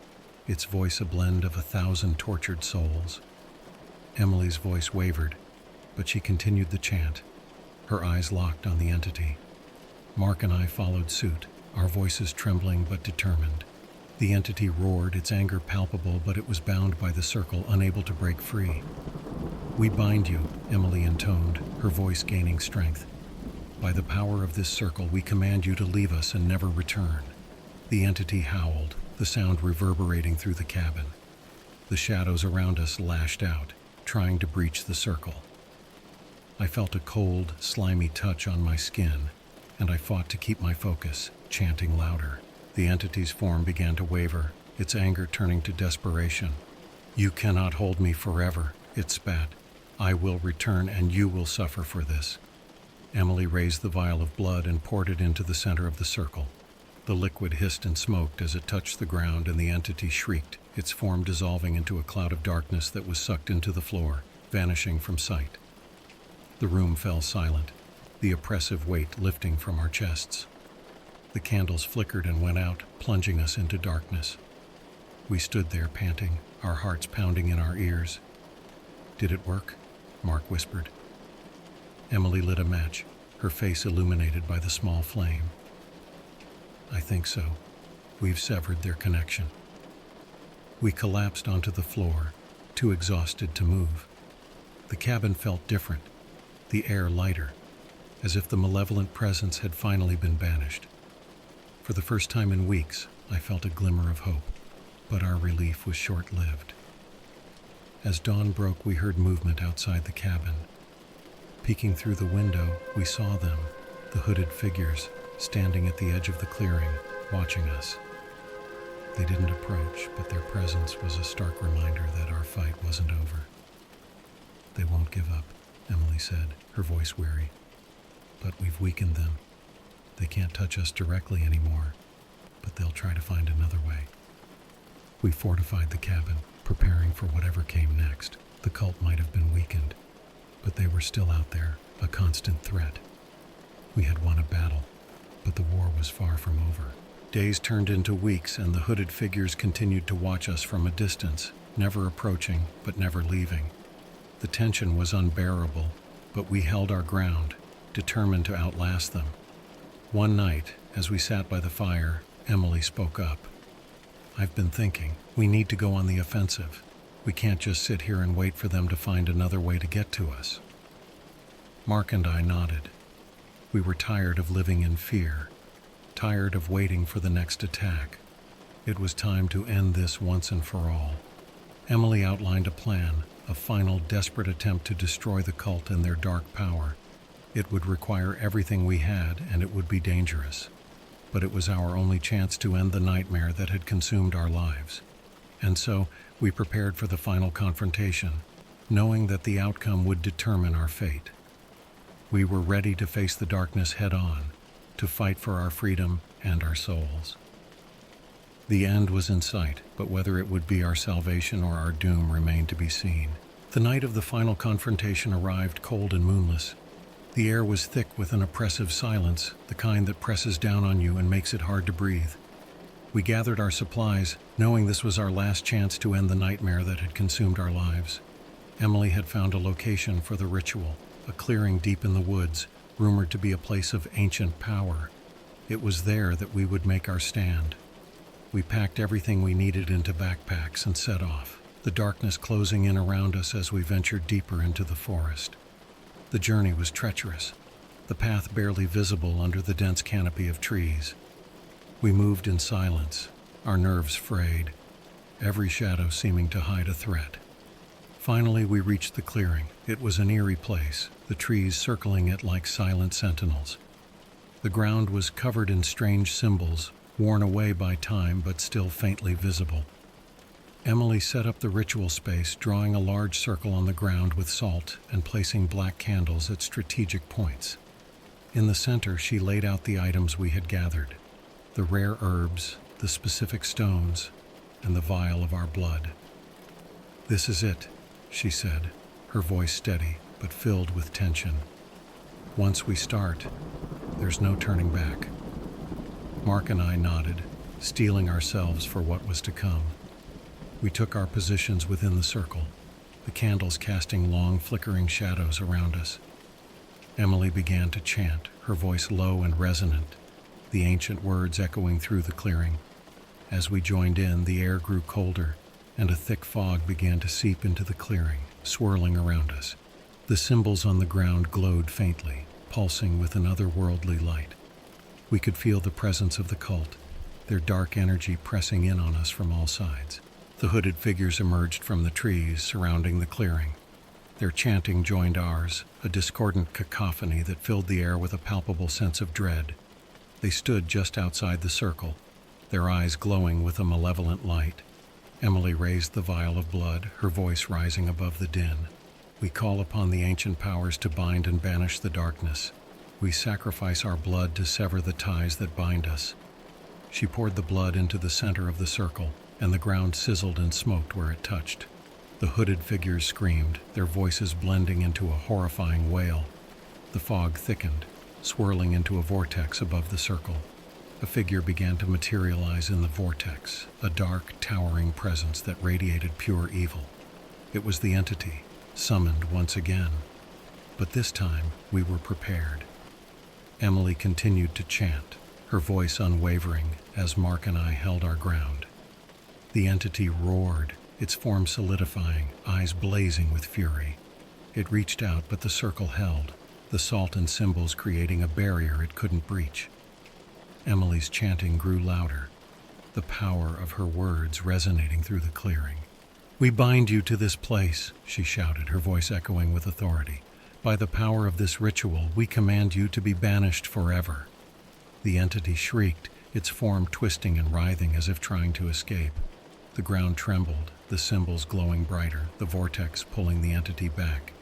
its voice a blend of 1,000 tortured souls. Emily's voice wavered, but she continued the chant, her eyes locked on the entity. Mark and I followed suit, our voices trembling but determined. The entity roared, its anger palpable, but it was bound by the circle, unable to break free. "We bind you," Emily intoned, her voice gaining strength. "By the power of this circle, we command you to leave us and never return." The entity howled, the sound reverberating through the cabin. The shadows around us lashed out, trying to breach the circle. I felt a cold, slimy touch on my skin, and I fought to keep my focus, chanting louder. The entity's form began to waver, its anger turning to desperation. "You cannot hold me forever," it spat. "I will return and you will suffer for this." Emily raised the vial of blood and poured it into the center of the circle. The liquid hissed and smoked as it touched the ground, and the entity shrieked, its form dissolving into a cloud of darkness that was sucked into the floor, vanishing from sight. The room fell silent, the oppressive weight lifting from our chests. The candles flickered and went out, plunging us into darkness. We stood there panting, our hearts pounding in our ears. "Did it work?" Mark whispered. Emily lit a match, her face illuminated by the small flame. "I think so. We've severed their connection." We collapsed onto the floor, too exhausted to move. The cabin felt different, the air lighter, as if the malevolent presence had finally been banished. For the first time in weeks, I felt a glimmer of hope, but our relief was short-lived. As dawn broke, we heard movement outside the cabin. Peeking through the window, we saw them, the hooded figures, standing at the edge of the clearing, watching us. They didn't approach, but their presence was a stark reminder that our fight wasn't over. "They won't give up," Emily said, her voice weary. "But we've weakened them. They can't touch us directly anymore, but they'll try to find another way." We fortified the cabin, preparing for whatever came next. The cult might have been weakened, but they were still out there, a constant threat. We had won a battle, but the war was far from over. Days turned into weeks, and the hooded figures continued to watch us from a distance, never approaching, but never leaving. The tension was unbearable, but we held our ground, determined to outlast them. One night, as we sat by the fire, Emily spoke up. "I've been thinking, we need to go on the offensive. We can't just sit here and wait for them to find another way to get to us." Mark and I nodded. We were tired of living in fear, tired of waiting for the next attack. It was time to end this once and for all. Emily outlined a plan, a final desperate attempt to destroy the cult and their dark power. It would require everything we had, and it would be dangerous. But it was our only chance to end the nightmare that had consumed our lives. And so, we prepared for the final confrontation, knowing that the outcome would determine our fate. We were ready to face the darkness head-on, to fight for our freedom and our souls. The end was in sight, but whether it would be our salvation or our doom remained to be seen. The night of the final confrontation arrived cold and moonless. The air was thick with an oppressive silence, the kind that presses down on you and makes it hard to breathe. We gathered our supplies, knowing this was our last chance to end the nightmare that had consumed our lives. Emily had found a location for the ritual, a clearing deep in the woods, rumored to be a place of ancient power. It was there that we would make our stand. We packed everything we needed into backpacks and set off, the darkness closing in around us as we ventured deeper into the forest. The journey was treacherous, the path barely visible under the dense canopy of trees. We moved in silence, our nerves frayed, every shadow seeming to hide a threat. Finally, we reached the clearing. It was an eerie place, the trees circling it like silent sentinels. The ground was covered in strange symbols, worn away by time but still faintly visible. Emily set up the ritual space, drawing a large circle on the ground with salt and placing black candles at strategic points. In the center, she laid out the items we had gathered: the rare herbs, the specific stones, and the vial of our blood. "This is it," she said, her voice steady but filled with tension. "Once we start, there's no turning back." Mark and I nodded, steeling ourselves for what was to come. We took our positions within the circle, the candles casting long, flickering shadows around us. Emily began to chant, her voice low and resonant, the ancient words echoing through the clearing. As we joined in, the air grew colder, and a thick fog began to seep into the clearing, swirling around us. The symbols on the ground glowed faintly, pulsing with an otherworldly light. We could feel the presence of the cult, their dark energy pressing in on us from all sides. The hooded figures emerged from the trees surrounding the clearing. Their chanting joined ours, a discordant cacophony that filled the air with a palpable sense of dread. They stood just outside the circle, their eyes glowing with a malevolent light. Emily raised the vial of blood, her voice rising above the din. "We call upon the ancient powers to bind and banish the darkness. We sacrifice our blood to sever the ties that bind us." She poured the blood into the center of the circle, and the ground sizzled and smoked where it touched. The hooded figures screamed, their voices blending into a horrifying wail. The fog thickened, swirling into a vortex above the circle. A figure began to materialize in the vortex, a dark, towering presence that radiated pure evil. It was the entity, summoned once again. But this time, we were prepared. Emily continued to chant, her voice unwavering, as Mark and I held our ground. The entity roared, its form solidifying, eyes blazing with fury. It reached out, but the circle held, the salt and symbols creating a barrier it couldn't breach. Emily's chanting grew louder, the power of her words resonating through the clearing. "We bind you to this place," she shouted, her voice echoing with authority. "By the power of this ritual, we command you to be banished forever." The entity shrieked, its form twisting and writhing as if trying to escape. The ground trembled, the symbols glowing brighter, the vortex pulling the entity back.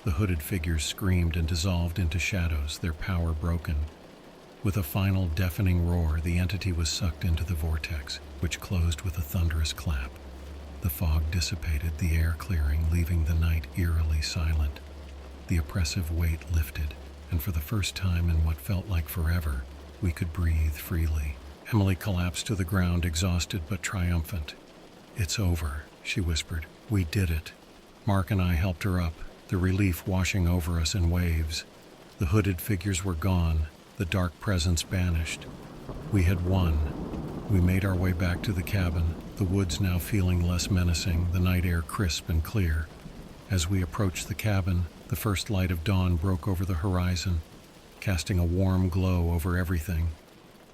The hooded figures screamed and dissolved into shadows, their power broken. With a final deafening roar, the entity was sucked into the vortex, which closed with a thunderous clap. The fog dissipated, the air clearing, leaving the night eerily silent. The oppressive weight lifted, and for the first time in what felt like forever, we could breathe freely. Emily collapsed to the ground, exhausted but triumphant. "It's over," she whispered. "We did it." Mark and I helped her up, the relief washing over us in waves. The hooded figures were gone, the dark presence banished. We had won. We made our way back to the cabin, the woods now feeling less menacing, the night air crisp and clear. As we approached the cabin, the first light of dawn broke over the horizon, casting a warm glow over everything.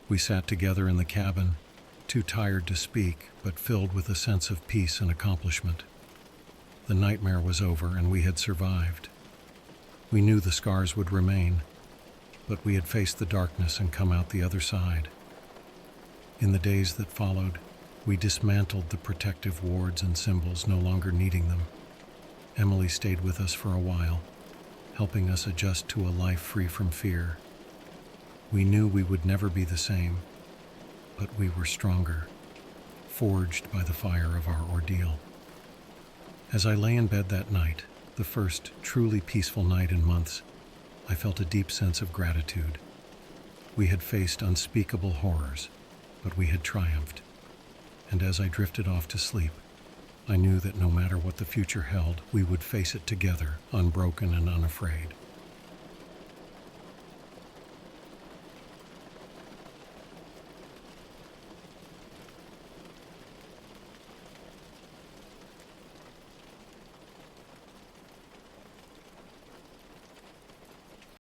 We sat together in the cabin, too tired to speak, but filled with a sense of peace and accomplishment. The nightmare was over, and we had survived. We knew the scars would remain, but we had faced the darkness and come out the other side. In the days that followed, we dismantled the protective wards and symbols, no longer needing them. Emily stayed with us for a while, helping us adjust to a life free from fear. We knew we would never be the same, but we were stronger, forged by the fire of our ordeal. As I lay in bed that night, the first truly peaceful night in months, I felt a deep sense of gratitude. We had faced unspeakable horrors, but we had triumphed. And as I drifted off to sleep, I knew that no matter what the future held, we would face it together, unbroken and unafraid.